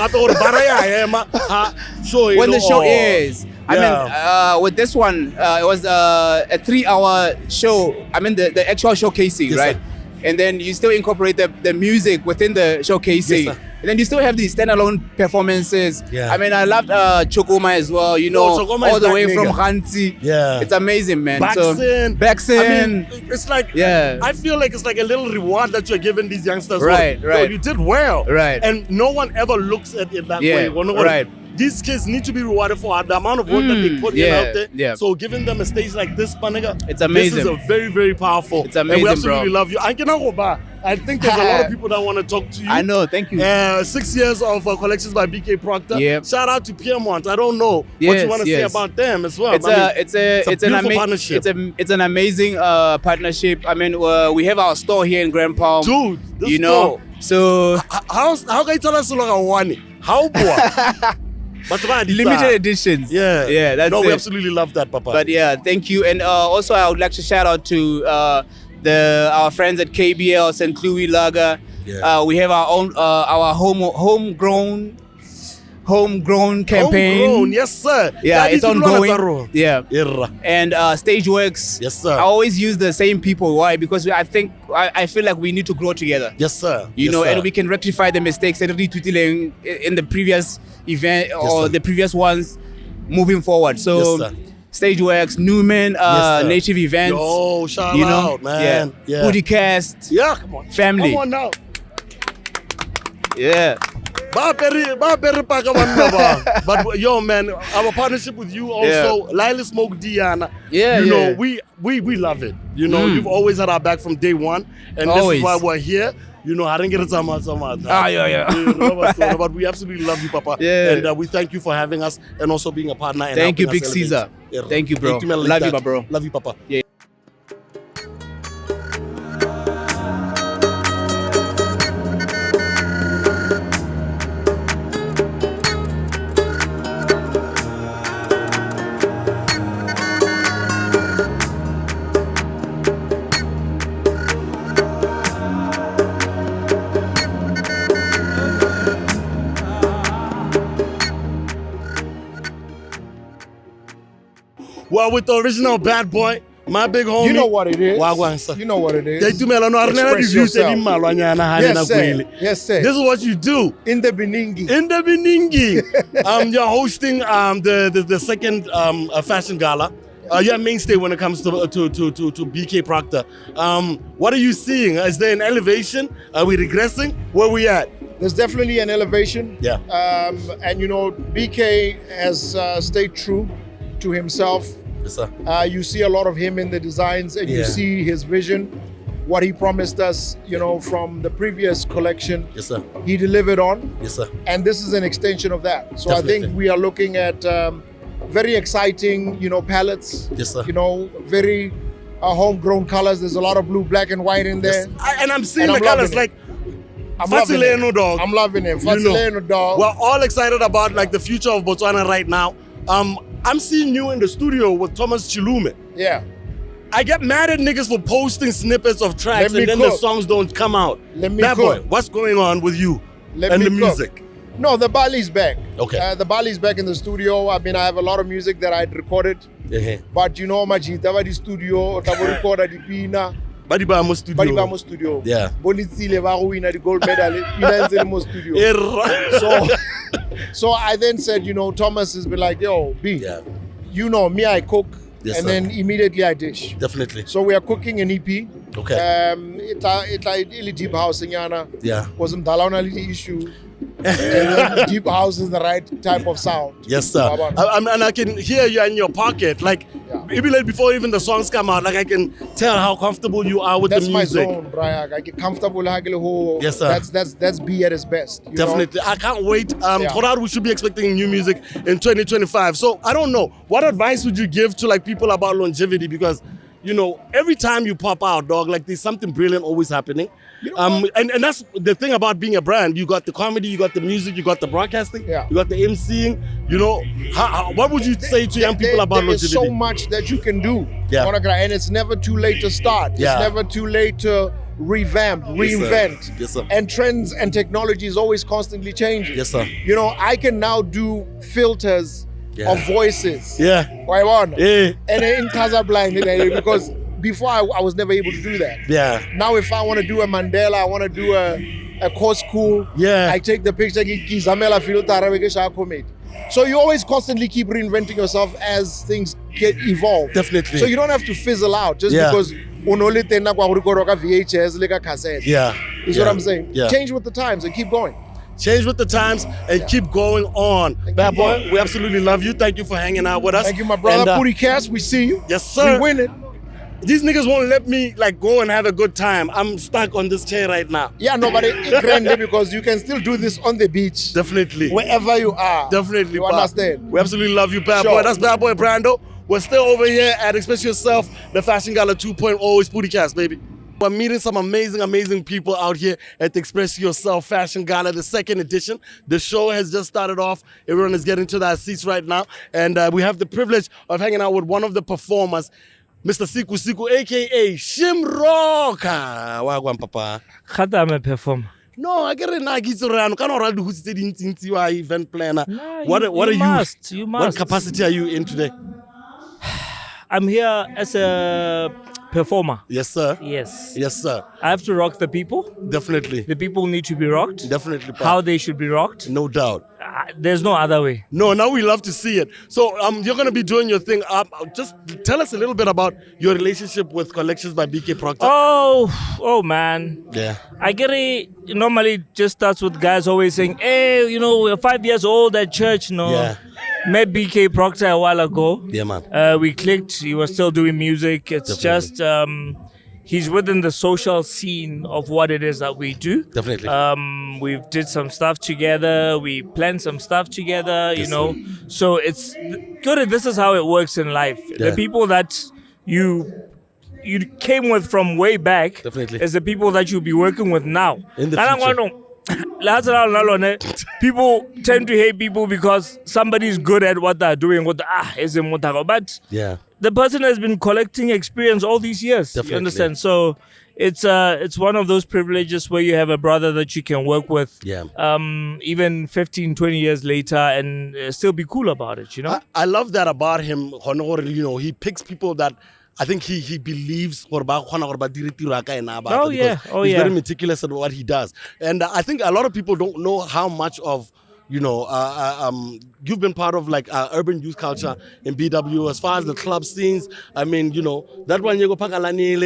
when the show is. I mean, with this one, it was a 3-hour show. I mean, the actual showcasing, right? Sir. And then you still incorporate the music within the showcasing. Yes, sir. And then you still have these standalone performances. Yeah. I mean, I loved Chokoma as well, Chokoma all the way nigga. from Hansi. Yeah. It's amazing, man. Baxon. Baxon. I mean, it's like, I feel like it's like a little reward that you're giving these youngsters. Right. You did well. Right. And no one ever looks at it that way. Right. These kids need to be rewarded for the amount of work that they put in out there. Yeah. So giving them a stage like this, Panaga, it's amazing. This is a very, very powerful. It's amazing, and we absolutely bro. love you. I think there's a lot of people that want to talk to you. I know, thank you. 6 years of collections by BK Proctor. Yep. Shout out to Piermont. I don't know what you want to say about them as well. It's an amazing partnership. I mean, we have our store here in Grand Palm. Dude, this store. So how can you tell us one? How poor? But limited editions. Yeah, that's we absolutely love that, Papa. But thank you. And also I would like to shout out to our friends at KBL St. Louis Lager. We have our own our homegrown campaign. Homegrown, yes sir. Yeah, it's ongoing. Yeah. And Stageworks. Yes sir. I always use the same people. Why? Because I feel like we need to grow together. Yes sir. And we can rectify the mistakes that we did in the previous event or the previous ones moving forward. So Stage Works, Newman, Native Events. Yo, shout out, man. Yeah. PODI-CAST. Yeah, come on. Family. Come on now. Yeah. But yo, man, our partnership with you also, Lila Smoke Diana. Yeah, you know, we love it. You know, you've always had our back from day one, and this is why we're here. You know, I didn't get it so much. But we absolutely love you, Papa. Yeah. And we thank you for having us and also being a partner. And thank you, helping Big us Caesar. elevate. Thank you, bro. Love you, my bro. Love you, Papa. Yeah. Well, with the original bad boy, my big homie. You know what it is. You know what it is. Express yourself. Yes, sir. Yes, sir. This is what you do. In the Beningi. You're hosting the second fashion gala. You're a mainstay when it comes to BK Proctor. What are you seeing? Is there an elevation? Are we regressing? Where are we at? There's definitely an elevation. Yeah. And you know, BK has stayed true to himself. Yes, sir. You see a lot of him in the designs, and you see his vision, what he promised us, you know, from the previous collection. Yes, sir. He delivered on. Yes, sir. And this is an extension of that. So Definitely. I think we are looking at very exciting, you know, palettes. Yes, sir. You know, very homegrown colors. There's a lot of blue, black, and white in there. Yes. And I'm seeing the colors like. I'm loving it. Dog. I'm loving it. Fasileno, dog. We're all excited about like the future of Botswana right now. I'm seeing you in the studio with Thomas Chilume. Yeah. I get mad at niggas for posting snippets of tracks and then the songs don't come out. Bad boy, what's going on with you and the music? No, the Bali's back. Okay. The Bali's back in the studio. I mean, I have a lot of music that I'd recorded. But you know, Majita, the studio, Tabo recorded the Pina. Badibamo studio. Yeah. Bolitsile ba go wina the gold medal in studio. So I then said, you know, Thomas has been like, yo, B, you know me, I cook, and then immediately I dish. Definitely. So we are cooking an EP. Okay. It's like really deep house in Yana. Yeah. Because I'm the issue. And deep house is the right type of sound. Yes, sir. And I can hear you in your pocket. Like, maybe like before even the songs come out, like I can tell how comfortable you are with the music. That's my zone, Brian. I get comfortable. Yes, sir. That's B at its best. Definitely. I can't wait. We should be expecting new music in 2025. So I don't know. What advice would you give to like people about longevity? Because you know, every time you pop out, dog, like there's something brilliant always happening. You know and that's the thing about being a brand. You got the comedy, you got the music, you got the broadcasting, you got the MCing. You know, what would you say to young people about longevity? There's so much that you can do. And it's never too late to start. It's never too late to revamp, reinvent. Yes, sir. And trends and technology is always constantly changing. Yes, sir. You know, I can now do filters of voices. And in Casablanca, because before I was never able to do that. Now if I want to do a Mandela, I want to do a course school. I take the picture, so you always constantly keep reinventing yourself as things get evolved. Definitely. So you don't have to fizzle out just because VHS like a cassette. Is what I'm saying. Change with the times and keep going. Change with the times and keep going on. Bad boy, we absolutely love you. Thank you for hanging out with us. Thank you, my brother. PODI-CAST, we see you. Yes, sir. We winning. These niggas won't let me like go and have a good time. I'm stuck on this chair right now. Yeah, no, but it's grand because you can still do this on the beach. Definitely. Wherever you are. Definitely. You understand? We absolutely love you, Bad Boy. That's Bad Boy Brando. We're still over here at Express Yourself, the Fashion Gala 2.0. It's PODI-CAST, baby. We're meeting some amazing people out here at the Express Yourself Fashion Gala, the second edition. The show has just started off. Everyone is getting to their seats right now. And we have the privilege of hanging out with one of the performers, Mr. Siku, a.k.a. Shimroka. Wagwan, Papa. Khata, I'm a performer. No, I get it now. It's around. Can't already who's sitting event planner. No, What are you? You must. What capacity are you in today? I'm here as a performer. Yes, sir. Yes. Yes, sir. I have to rock the people. Definitely. The people need to be rocked. Definitely. How they should be rocked. No doubt. there's no other way. No, now we love to see it. So you're going to be doing your thing. Just tell us a little bit about your relationship with Collections by BK Proctor. Oh man. Yeah. I get it. Normally just starts with guys always saying, hey, you know, we're 5 years old at church. No. Yeah. Met BK Proctor a while ago. Yeah, man. We clicked. He was still doing music. It's just he's within the social scene of what it is that we do. Definitely. We did some stuff together. We planned some stuff together, you know. So it's good. This is how it works in life. Yeah. The people that you came with from way back is the people that you'll be working with now. In the future. People tend to hate people because somebody's good at what they're doing. But the person has been collecting experience all these years. Definitely. You understand? So it's one of those privileges where you have a brother that you can work with. Yeah. Even 15, 20 years later and still be cool about it, you know? I love that about him. You know, he picks people that I think he believes. Oh yeah. He's very meticulous at what he does. And I think a lot of people don't know how much of, you know, you've been part of like urban youth culture in BW as far as the club scenes. I mean, you know, that one you go pakalani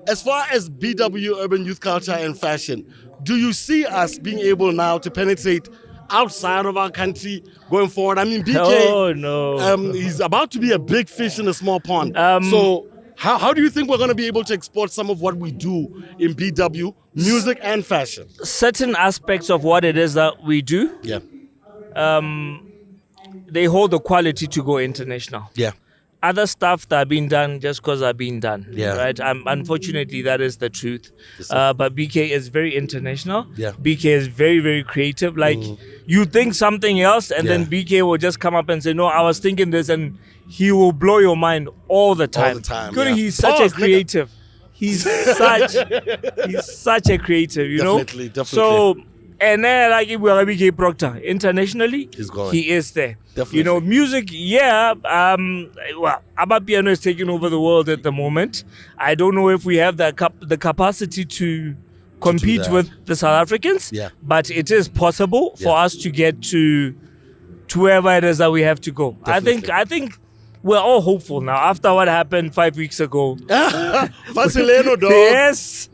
As far as BW urban youth culture and fashion, do you see us being able now to penetrate outside of our country going forward? I mean, BK, he's about to be a big fish in a small pond. So how do you think we're going to be able to export some of what we do in BW, music and fashion? Certain aspects of what it is that we do, they hold the quality to go international. Yeah. Other stuff that are being done just because are being done. Yeah. Right? Unfortunately, that is the truth. But BK is very international. Yeah. BK is very, very creative. Like, you think something else, and then BK will just come up and say, no, I was thinking this, and he will blow your mind all the time. All the time, Good, yeah. he's such a creative. He's such a creative, you know? Definitely. So, and then like if we are BK Proctor internationally, he is there. Definitely. You know, music, well, Amapiano is taking over the world at the moment. I don't know if we have the capacity to compete with the South Africans, but it is possible for us to get to wherever it is that we have to go. Definitely. I think we're all hopeful now after what happened 5 weeks ago. Yes,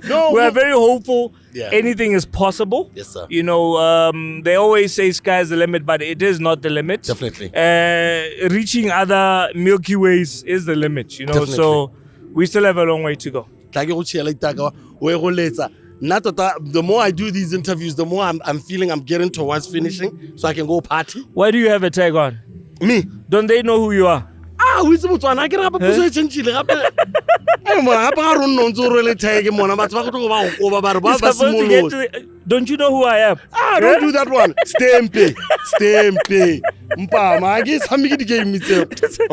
we're very hopeful. Yeah. Anything is possible. Yes, sir. You know, they always say sky's the limit, but it is not the limit. Definitely. Reaching other Milky Ways is the limit, you know. Definitely. So we still have a long way to go. The more I do these interviews, the more I'm feeling I'm getting towards finishing, so I can go party. Why do you have a tag on? Me? Don't they know who you are? We Botswana. I get up a position. Don't you know who I am? Don't do that one. Stay.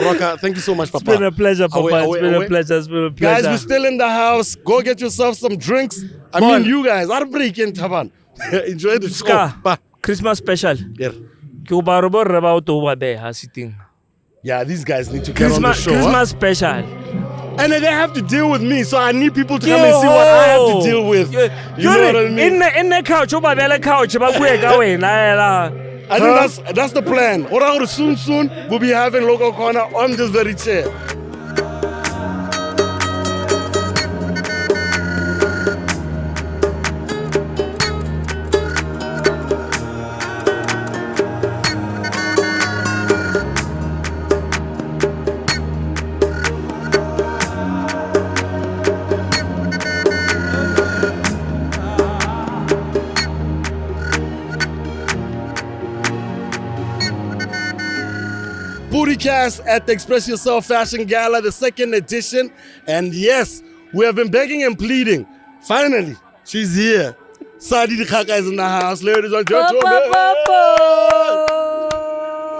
Roka, thank you so much, Papa. It's been a pleasure, Papa. It's been a pleasure. Guys, we're still in the house. Go get yourself some drinks. I mean, you guys are breaking Taban. Enjoy the show. Christmas special. Yeah, these guys need to get on the show. Christmas special. And then they have to deal with me, so I need people to come and see what I have to deal with. You know what I mean? In the couch, I think that's the plan. Soon we'll be having Local Corner on this very chair. PODI-CAST at the Express Yourself Fashion Gala, the second edition. And yes, we have been begging and pleading. Finally, she's here. Sadi Dikgaka is in the house, ladies and gentlemen.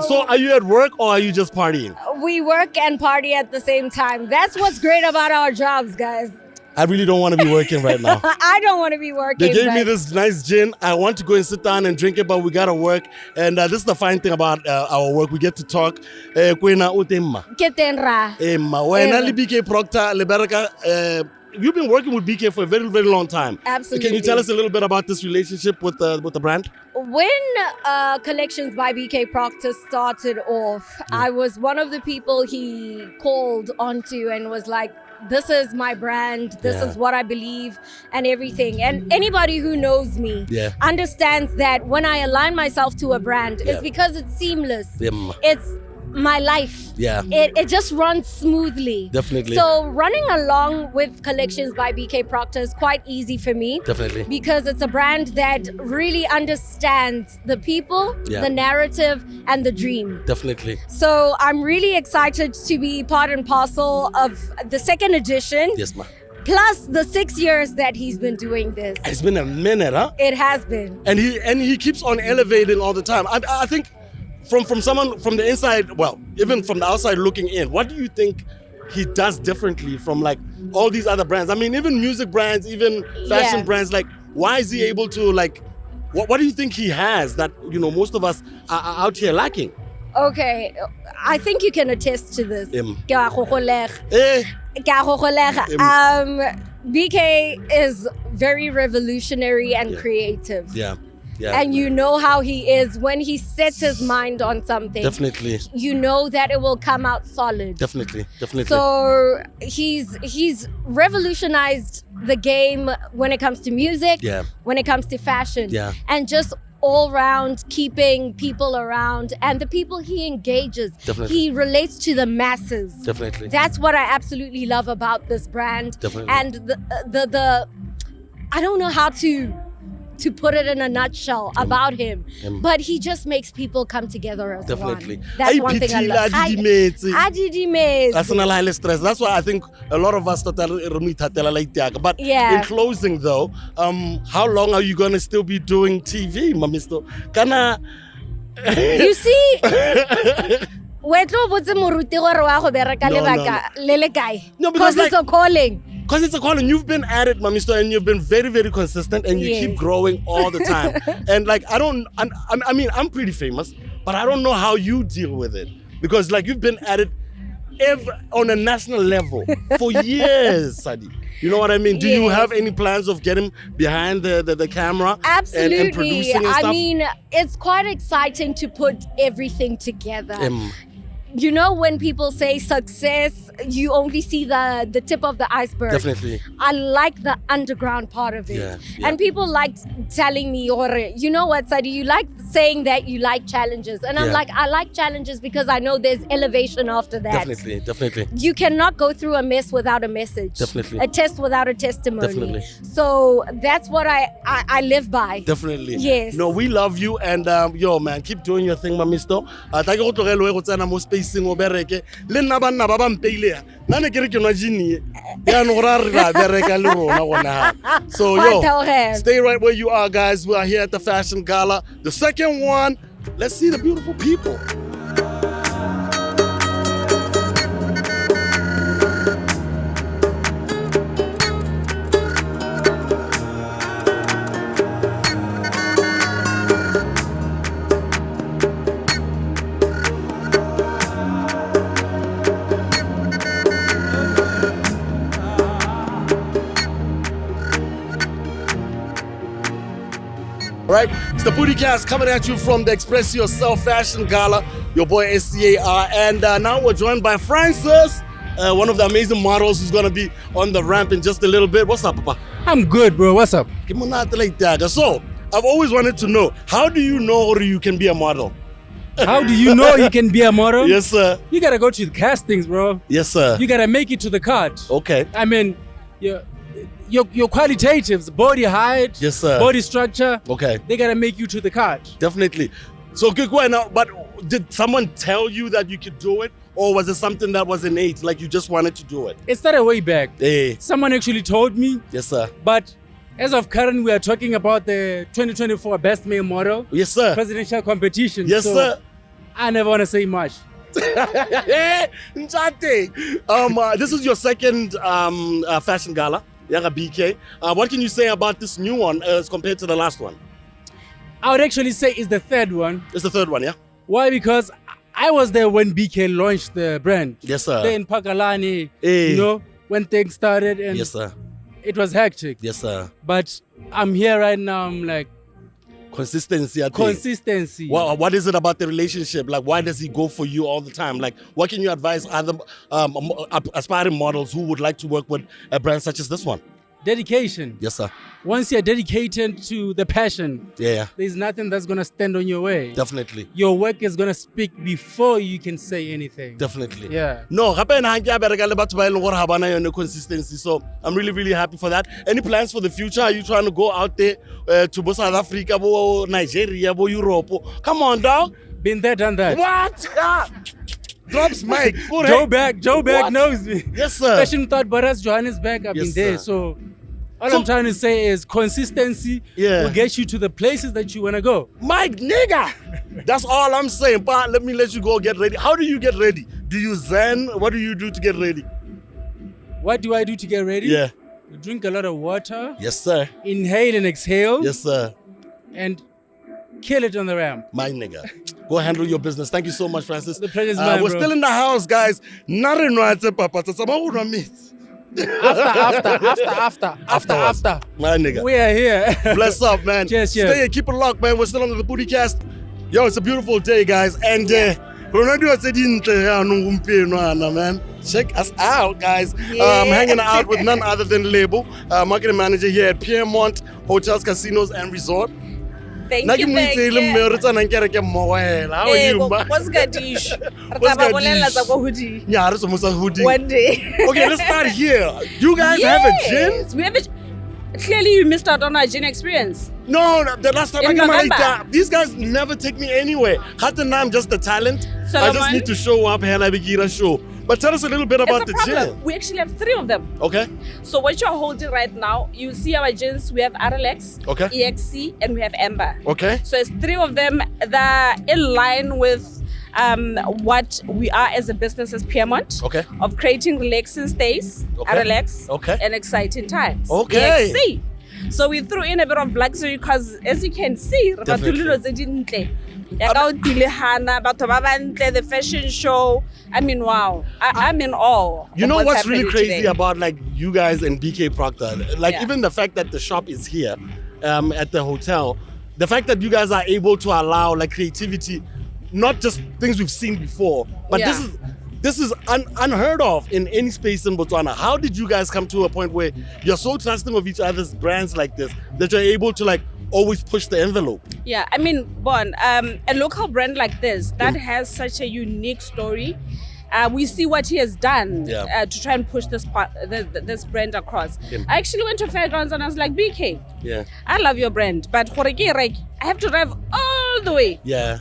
So are you at work or are you just partying? We work and party at the same time. That's what's great about our jobs, guys. I really don't want to be working right now. I don't want to be working. They gave me this nice gin. I want to go and sit down and drink it, but we got to work. And this is the fine thing about our work. We get to talk. Ketenra. Emma, when BK Proctor, Liberca, you've been working with BK for a very, very long time. Absolutely. Can you tell us a little bit about this relationship with the brand? When Collections by BK Proctor started off, I was one of the people he called onto and was like, this is my brand, this is what I believe and everything. And anybody who knows me understands that when I align myself to a brand, it's because it's seamless. It's my life. It just runs smoothly. Definitely. So running along with Collections by BK Proctor is quite easy for me. Definitely. Because it's a brand that really understands the people, the narrative, and the dream. Definitely. So I'm really excited to be part and parcel of the second edition. Yes, ma'am. Plus the 6 years that he's been doing this. It's been a minute, huh? It has been. And he keeps on elevating all the time. I think from someone from the inside, well, even from the outside looking in, what do you think he does differently from like all these other brands? I mean, even music brands, even fashion brands, like why is he able to like, what do you think he has that, you know, most of us are out here lacking? Okay, I think you can attest to this. BK is very revolutionary and creative. Yeah. And you know how he is when he sets his mind on something. Definitely. You know that it will come out solid. Definitely. So he's revolutionized the game when it comes to music, when it comes to fashion, and just all round keeping people around and the people he engages. Definitely. He relates to the masses. Definitely. That's what I absolutely love about this brand. Definitely. And the I don't know how to put it in a nutshell about him, but he just makes people come together as Definitely. one. That's one thing I love. That's why I think a lot of us but in closing though, how long are you gonna still be doing TV, Mamisto? You see, no, because it's a calling. Because it's a calling. You've been at it, Mamisto, and you've been very, very consistent, and you keep growing all the time. And like, I mean, I'm pretty famous, but I don't know how you deal with it. Because like, you've been at it on a national level for years, Sadi. You know what I mean? Do you have any plans of getting behind the camera? Absolutely. And producing and stuff? I mean, it's quite exciting to put everything together. You know, when people say success, you only see the tip of the iceberg. Definitely. I like the underground part of it. And people like telling me, or you know what, Sadi, you like saying that you like challenges. And I'm like, I like challenges because I know there's elevation after that. Definitely. You cannot go through a mess without a message. Definitely. A test without a testimony. Definitely. So that's what I live by. Definitely. Yes. No, we love you, and yo, man, keep doing your thing, Mamisto. So yo, stay right where you are, guys. We are here at the Fashion Gala, the second one. Let's see the beautiful people. Right, it's the PODI-CAST coming at you from the Express Yourself Fashion Gala. Your boy SCAR, and now we're joined by Francis, one of the amazing models who's gonna be on the ramp in just a little bit. What's up, Papa? I'm good, bro. What's up? So, I've always wanted to know, how do you know you can be a model? How do you know you can be a model? Yes, sir. You gotta go to the castings, bro. Yes, sir. You gotta make it to the card. Okay. I mean, your qualitatives, body height, yes, sir, body structure, okay, they gotta make you to the card. Definitely. So good now, but did someone tell you that you could do it, or was it something that was innate, like you just wanted to do it? It started way back. Hey. Someone actually told me. Yes, sir. But as of current, we are talking about the 2024 Best Male Model. Yes, sir. Presidential competition. Yes, so sir. I never want to say much. This is your second fashion gala. Yaga BK. What can you say about this new one as compared to the last one? I would actually say it's the third one. It's the third one, yeah? Why? Because I was there when BK launched the brand. Yes, sir. There in Pakalani, you know, when things started, and yes, sir. It was hectic. Yes, sir. But I'm here right now. I'm like, consistency, I think. Consistency. What is it about the relationship? Like, why does he go for you all the time? Like, what can you advise other aspiring models who would like to work with a brand such as this one? Dedication. Yes, sir. Once you're dedicated to the passion, there's nothing that's going to stand on your way. Definitely. Your work is going to speak before you can say anything. Definitely. Yeah. No, consistency. So I'm really, really happy for that. Any plans for the future? Are you trying to go out there to South Africa, Nigeria, Europe? Come on, dog. Been there, done that. What? Drops mic. Joe Bag knows me. Yes, sir. Fashion Thought Brothers, Johannesburg, I've been there. So all I'm trying to say is consistency will get you to the places that you want to go. Mike, nigga. That's all I'm saying. But let me let you go get ready. How do you get ready? Do you zen? What do you do to get ready? What do I do to get ready? Yeah. Drink a lot of water. Yes, sir. Inhale and exhale. Yes, sir. And kill it on the ramp. My nigga. Go handle your business. Thank you so much, Francis. The pleasure's mine, we're bro. still in the house, guys. After. My nigga. We are here. Bless up, man. Cheers. Stay here, keep it locked, man. We're still on the PODI-CAST. Yo, it's a beautiful day, guys. And man. Check us out, guys. I'm hanging out with none other than Lebo, marketing manager here at Piermont Hotels, Casinos, and Resort. Thank you. How are you, man? One day. Okay, let's start here. You guys have a gin? We have a. Clearly, you missed out on our gin experience. No, the last time In November. these guys never take me anywhere. I'm just the talent. I just need to show up and Abigail show. But tell us a little bit about the gin. We actually have 3 of them. Okay. So what you're holding right now, you see our gins. We have RLX, okay, EXC, and we have Amber. Okay. So it's 3 of them that are in line with what we are as a business as Piermont. Okay. Of creating relaxing stays, RLX, and exciting times. Okay. EXC. So we threw in a bit of luxury because, as you can see, the fashion show. I mean, wow. I'm in awe. You know what's really crazy today. about like you guys and BK Proctor? Like even the fact that the shop is here at the hotel, the fact that you guys are able to allow like creativity, not just things we've seen before, but this is unheard of in any space in Botswana. How did you guys come to a point where you're so trusting of each other's brands like this that you're able to like always push the envelope? Yeah, I mean, Bon, a local brand like this that has such a unique story. We see what he has done to try and push this brand across. I actually went to Fairgrounds and I was like, BK, I love your brand, but I have to drive all the way. Yeah.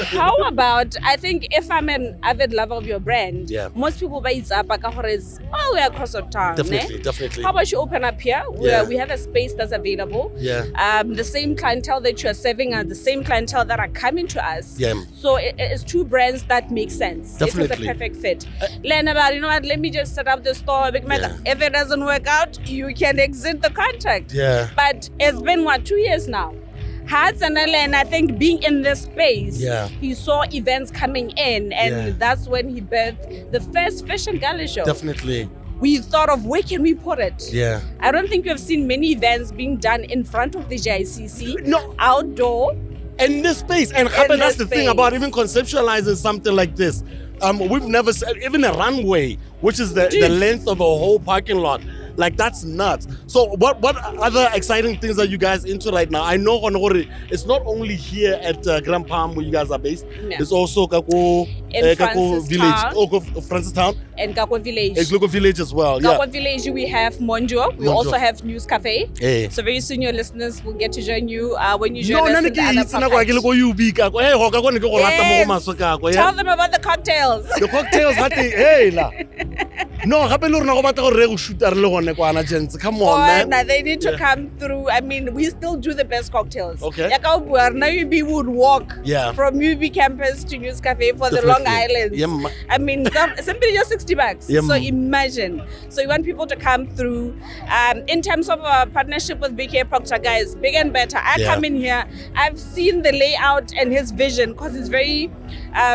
How about, I think if I'm an avid lover of your brand, most people buy it up because all the way across the town. Definitely. How about you open up here where we have a space that's available? The same clientele that you are serving are the same clientele that are coming to us. So it's 2 brands that make sense. Definitely. It was a perfect fit. You know what, let me just set up the store. If it doesn't work out, you can exit the contract. But it's been 2 years now. And I think being in this space, he saw events coming in, and that's when he birthed the first fashion gala show. Definitely. We thought of where can we put it? I don't think we have seen many events being done in front of the GICC. No. Outdoor. In this space. And that's the thing about even conceptualizing something like this. We've never said, even a runway, which is the length of a whole parking lot. Like that's nuts. So what other exciting things are you guys into right now? I know it's not only here at Grand Palm where you guys are based. It's also Kako Village, Francistown, and Kako Village. Kako Village as well. Kako Village, we have Monjo. We also have News Cafe. So very soon your listeners will get to join you when you join us in the other podcast. Tell them about the cocktails. The cocktails, no, come on, man. They need to come through. I mean, we still do the best cocktails. Okay. Now UB would walk from UB campus to News Cafe for the Long Island. I mean, simply just $60. So imagine. So we want people to come through. In terms of a partnership with BK Proctor, guys, big and better. I come in here. I've seen the layout and his vision because he's very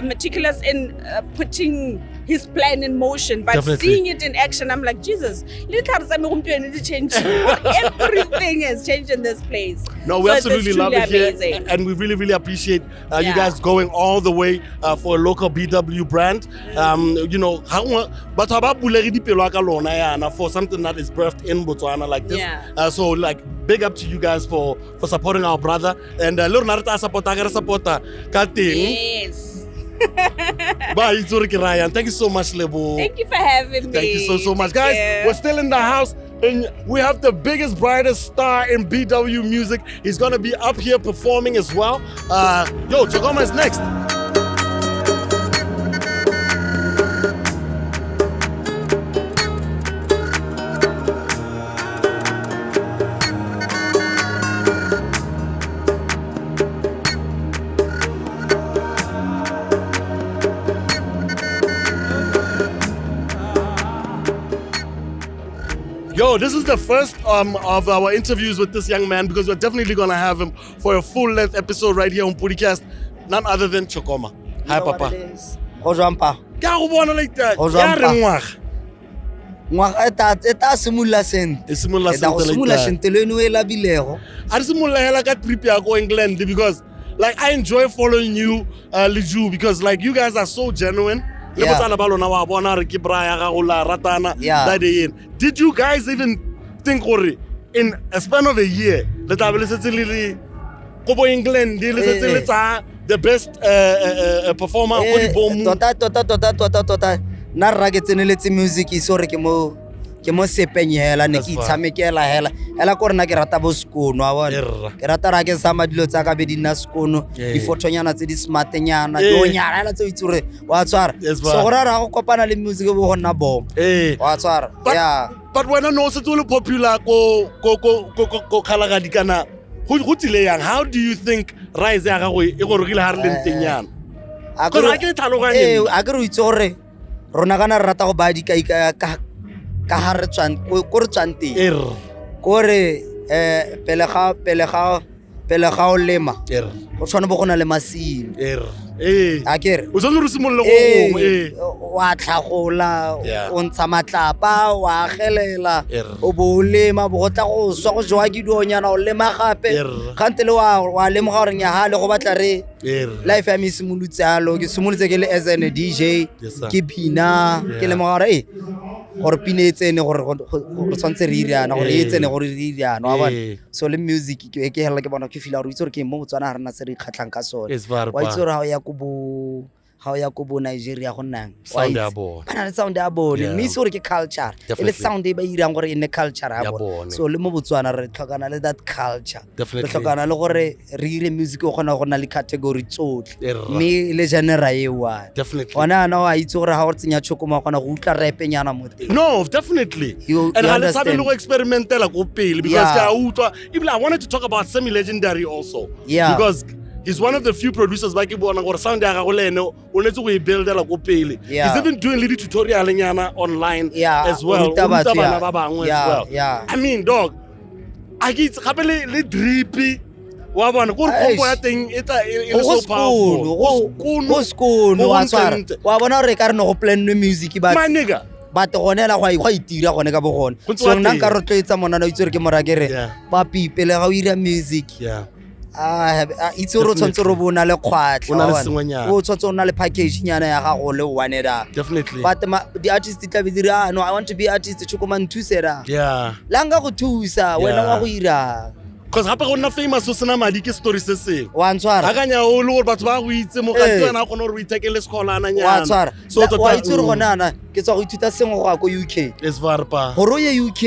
meticulous in putting his plan in motion, but seeing it in action, I'm like, Jesus, everything has changed in this place. No, we absolutely love it amazing. here, and we really, really appreciate you guys going all the way for a local BW brand. You know, but for something that is birthed in Botswana like this. So, like, big up to you guys for supporting our brother. And yes. Bye, thank you so much, Lebo. Thank you for having me. Thank you so much. Guys, we're still in the house, and we have the biggest, brightest star in BW music. He's gonna be up here performing as well. Chokoma is next. This is the first of our interviews with this young man, because we're definitely going to have him for a full-length episode right here on PODI-CAST, none other than Chokoma. Hi, Papa. Go jumpa. Ka go bona like that. Go jumpa. Eta simula sen. Simula sen. Simula sen teleno e labilego. A simula hela ka trip ya go England, because like I enjoy following you, Liju, because like you guys are so genuine. Did you guys even think in a span of a year that I will go England, the best performer? Na ragetseneletse music isore ke mo sepenyela ne ke itshamekela hela gore na ke rata bo skono a bona ke rata ra ke sama dilo tsa ka be dina skono di photonyana tse di smart nyana yo nyana la tse itsure wa tshwara so gore ra go kopana le music bo gonna bom wa tshwara but when I know it's all popular ko khalagadi kana go tsile yang, how do you think rise ya ga go e go rogile ha re le ntenyana a go re itse gore rona kana rata go ba Dikgaka ka ha re tswang ko re tswang teng gore pele ga o lema o tshwana bo gona le masimo a kere o tsone re simolle go wa tlhagola o ntsha matlapa wa gelela o bo lema bo tla go swa go jwa ke dionyana o lema gape gante le wa lema ga re nya ha le go batla re life ya me simolutse alo ke simolutse ke le as an DJ ke bina ke le mo gore gore pinetsene gore tshwantse re iriana gore e tsene gore re iriana wa bona so le music ke hela ke bona ke feel gore itse gore ke mo Botswana ha rena se re khatlang ka sone wa itse gore ha o ya ko bo Nigeria go nang sound ya bona bana le sound ya bona me itse gore ke culture le sound e ba irang gore ine culture ya bona so le mo Botswana re tlhokana le that culture re tlhokana le gore re ire music o gona go na le category tsotle me le genre e wa ona na wa itse gore ha o tsenya Chokoma gona go utla rap nyana mo teng no definitely and ha le sabe lo experimentela go pele because ka utwa even I wanted to talk about semi legendary also because he's one of the few producers ba ke bona gore sound ya go lene o netse go e buildela go pele he's even doing little tutorial nyana online as well ba bangwe as well I mean dog I get gape le drippy wa bona go kombo ya teng e so powerful go school wa tsara wa bona re ka re no go plan no music ba my nigga but gonela go itira gone ka bogone so nna nka rotloetsa mona no itse ke morakere papi pele ga o ira music it's ro tshwantse ro bona le kgwatla o tshwantse o na le package nyana ya gago le one da definitely but the artist tla be dira no I want to be artist Chokoma nthusera langa go thusa wena wa go ira because gape go nna famous o sena madi ke story se seng wa ntshwara ga kanya o le gore batho ba go itse mo ga tsena go no re itekele sekholana nyana wa ntshwara so wa itse re gona na ke tswa go ithuta sengwe go go UK es varpa go ro ye UK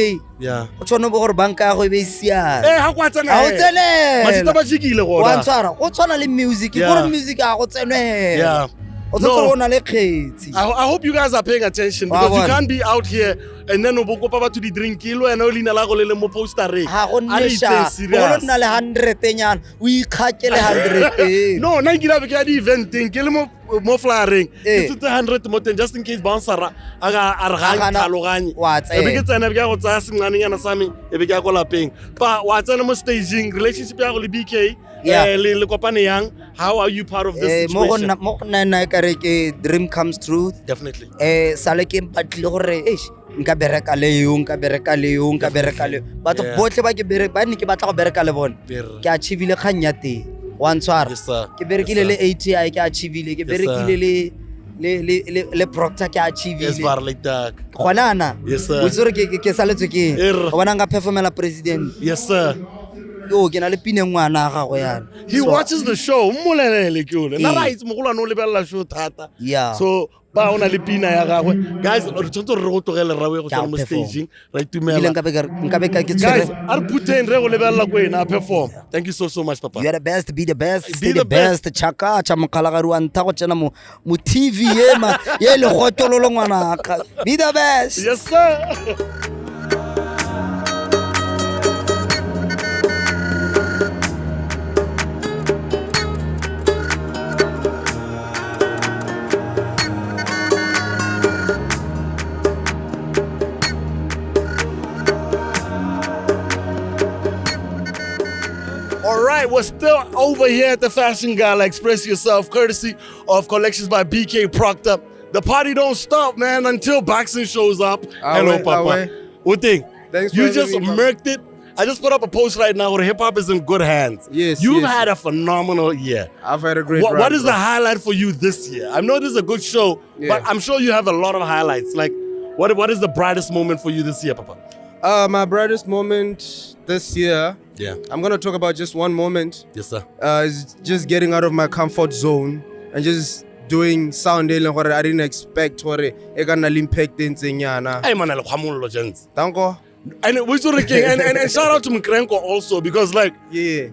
o tsona bo gore banka ya go be sia ha kwa tsena ha o tsene matita ba jikile gona wa ntshwara go tsona le music gore music a go tsenwe No. I hope you guys are paying attention because you can't be out here and then obokopa ba to di drink ilo and o lina la go le mo poster re ha go nnesha go nna le 100 nyana o ikgakele 100 no na ngila be ke di eventing ke le mo mo flyering it's 100 mo teng just in case bouncer aga argang tlhaloganye e be ke tsena be go tsaya sengane nyana sa me e be ke ya go lapeng ba wa tsena mo staging relationship ya go le BK le kopane yang how are you part of this situation mo nna ka re ke dream comes true definitely sale ke mpatlile gore nka bereka leo batho botle ba ke bereka ba ne ke batla go bereka le bone ke achievile kgang ya teng wa ntshwara ke berekile le ATI ke achievile ke berekile le Proctor ke achievile gona o tsore ke saletswe ke go bona nga performela president yes sir ke na le pine ngwana ga go yana he watches the show mmolelele ke ole na right mogolwana o lebella show thata so ba ona le pina ya gagwe guys re tshwanetse re go tlogele rawe go tsena mo staging ra itumela nka be ka ke guys are putain re go lebella ko ena perform thank you so much papa you are the best be the best stay the best chaka cha mokhalagari wa ntha go tsena mo TV ema ye le gotololo ngwana be the best yes sir All right, we're still over here at the Fashion Gala. Express yourself, courtesy of Collections by BK Proctor. The party don't stop, man, until Baxon shows up. Hello, Papa. What thing? Thanks you for just having me, murked it. I just put up a post right now where hip hop is in good hands. Yes, you've had a phenomenal year. I've had a great. What is the highlight for you this year? I know this is a good show, but I'm sure you have a lot of highlights. Like, what is the brightest moment for you this year, Papa? My brightest moment this year. Yeah. I'm gonna talk about just one moment. Yes, sir. Is just getting out of my comfort zone and just doing sound where I didn't expect where it gonna impact nyana. Hey man, gents. Thank you. And we and shout out to Mkrenko also because like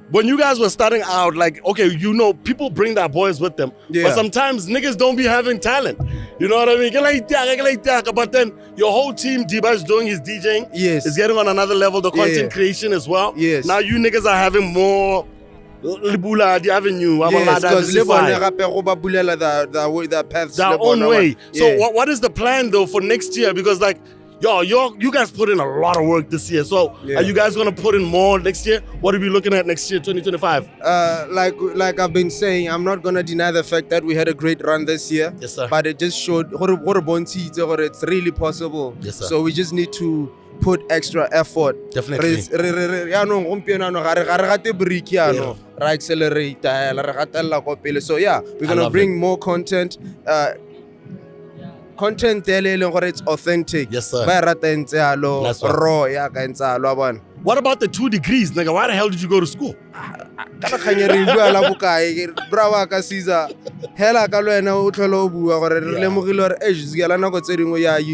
when you guys were starting out, like okay, you know people bring their boys with them, but sometimes niggas don't be having talent. You know what I mean? But then your whole team, Diba is doing his DJing. Yes, is getting on another level. The content creation as well. Yes. Now you niggas are having more. Libula, the avenue. Yes, because the paths their own way. So what is the plan though for next year? Because like. Yo, you guys put in a lot of work this year. So are you guys gonna put in more next year? What are we looking at next year, 2025? Like I've been saying, I'm not gonna deny the fact that we had a great run this year. Yes, sir. But it just showed it's really possible. Yes, sir. So we just need to put extra effort. Definitely. So yeah, we're gonna bring more content. Content it's authentic. Yes, sir. Nice raw. What about the 2 degrees, nigga? Why the hell did you go to school? You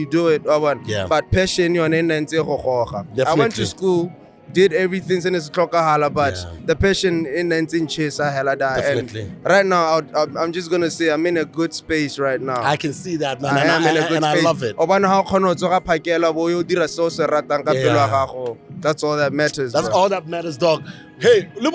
do it. But passion, I went to school, did everything since Chokoma, but the passion in 19 chase Definitely. And right now, I'm just gonna say I'm in a good space right now. I can see that, man. I am in a good space. I love it. That's all that matters. That's all that matters, dog. Hey, keep the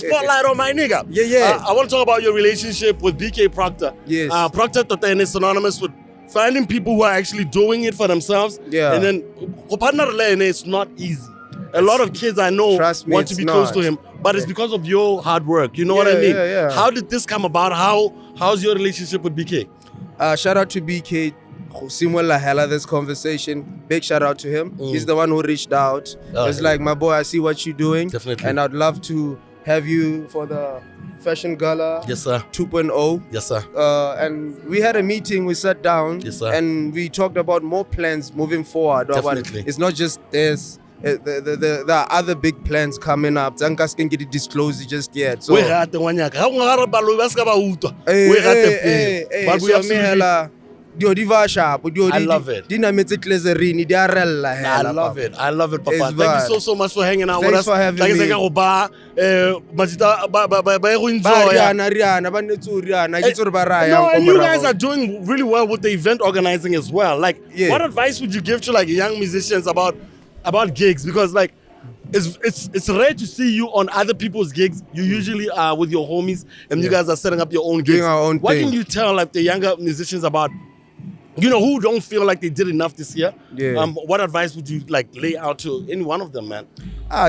spotlight on my nigga. Yeah. I want to talk about your relationship with BK Proctor. Yes. Proctor is synonymous with finding people who are actually doing it for themselves. Yeah. And then it's not easy. A lot of kids I know want to be close to him, but it's because of your hard work. You know what I mean? Yeah. How did this come about? How's your relationship with BK? Shout out to BK. This conversation. Big shout out to him. He's the one who reached out. It's like, my boy, I see what you're doing. Definitely. And I'd love to have you for the Fashion Gala. Yes, sir. 2.0. Yes, sir. And we had a meeting, we sat down. Yes, sir. And we talked about more plans moving forward. Definitely. It's not just this. There are other big plans coming up. Zankas can get it disclosed just yet. So, we got the one. But we absolutely. I love it. I love it, Papa. Thank you so much for hanging out with us. Thanks for having me. No, and you guys are doing really well with the event organizing as well. Like, what advice would you give to like young musicians about gigs? Because like it's rare to see you on other people's gigs. You usually are with your homies, and you guys are setting up your own gigs. Doing our own What thing. can you tell like the younger musicians about, who don't feel like they did enough this year? Yeah. What advice would you like lay out to any one of them, man?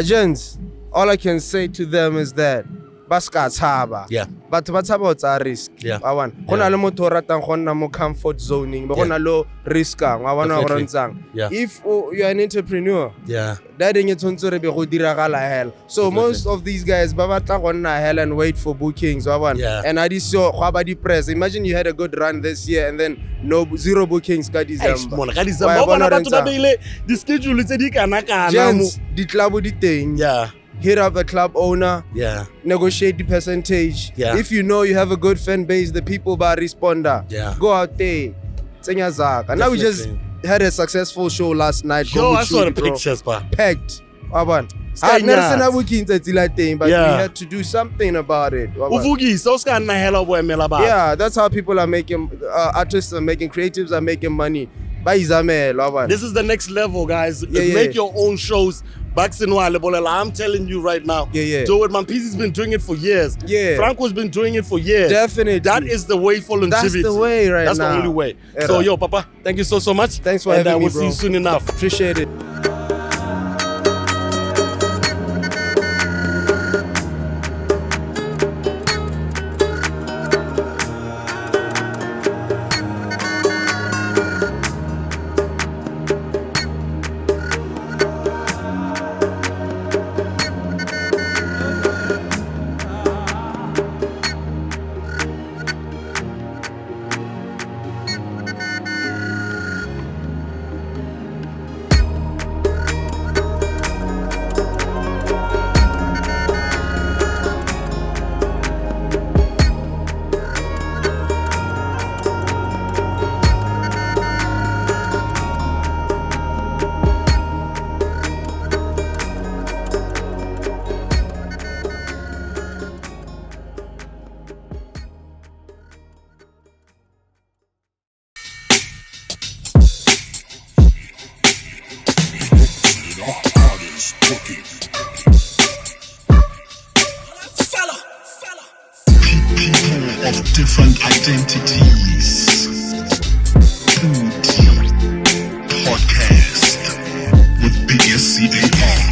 Gents, all I can say to them is that baska tshaba. Yeah. But batshaba it's a risk. Yeah. Go na le motho o ratang go nna mo comfort zoning, go na lo riskang, wa bona go rontshang. Yeah. If you are an entrepreneur, Yeah. that ding it's onto re be go diragala hell. So most of these guys ba batla go nna hell and wait for bookings, wa bona. Yeah. And adiso go ba di press. Imagine you had a good run this year and then zero bookings ka December. Wa bona batho ba beile di schedule tse di kana kana mo. Gents, di club di teng. Yeah. Hit up the club owner. Yeah. Negotiate the percentage. Yeah. If you know you have a good fan base, the people by responder. Yeah. Go out there. Tsenya zaka. Now we just had a successful show last night. Yo, I saw the pictures, pa. Packed. Waban. Sky I've never nuts. seen a booking but we Yeah. had to do something about it. Waban. Uvugi, so ska na hela boy melaba. Yeah, that's how people are making, artists are making, creatives are making money. By Izamel, Waban. This is the next level, guys. Yeah. Make your own shows. Baxon, I'm telling you right now. Yeah. Do it, man. Peace's been doing it for years. Yeah. Franco's been doing it for years. Definitely. That is the way for longevity. That's the way right That's now. the only way. Yeah. So, yo, Papa, thank you so much. Thanks for and having me, we'll bro. see you soon enough. Appreciate it. People of different identities. PODI-CAST with BJB.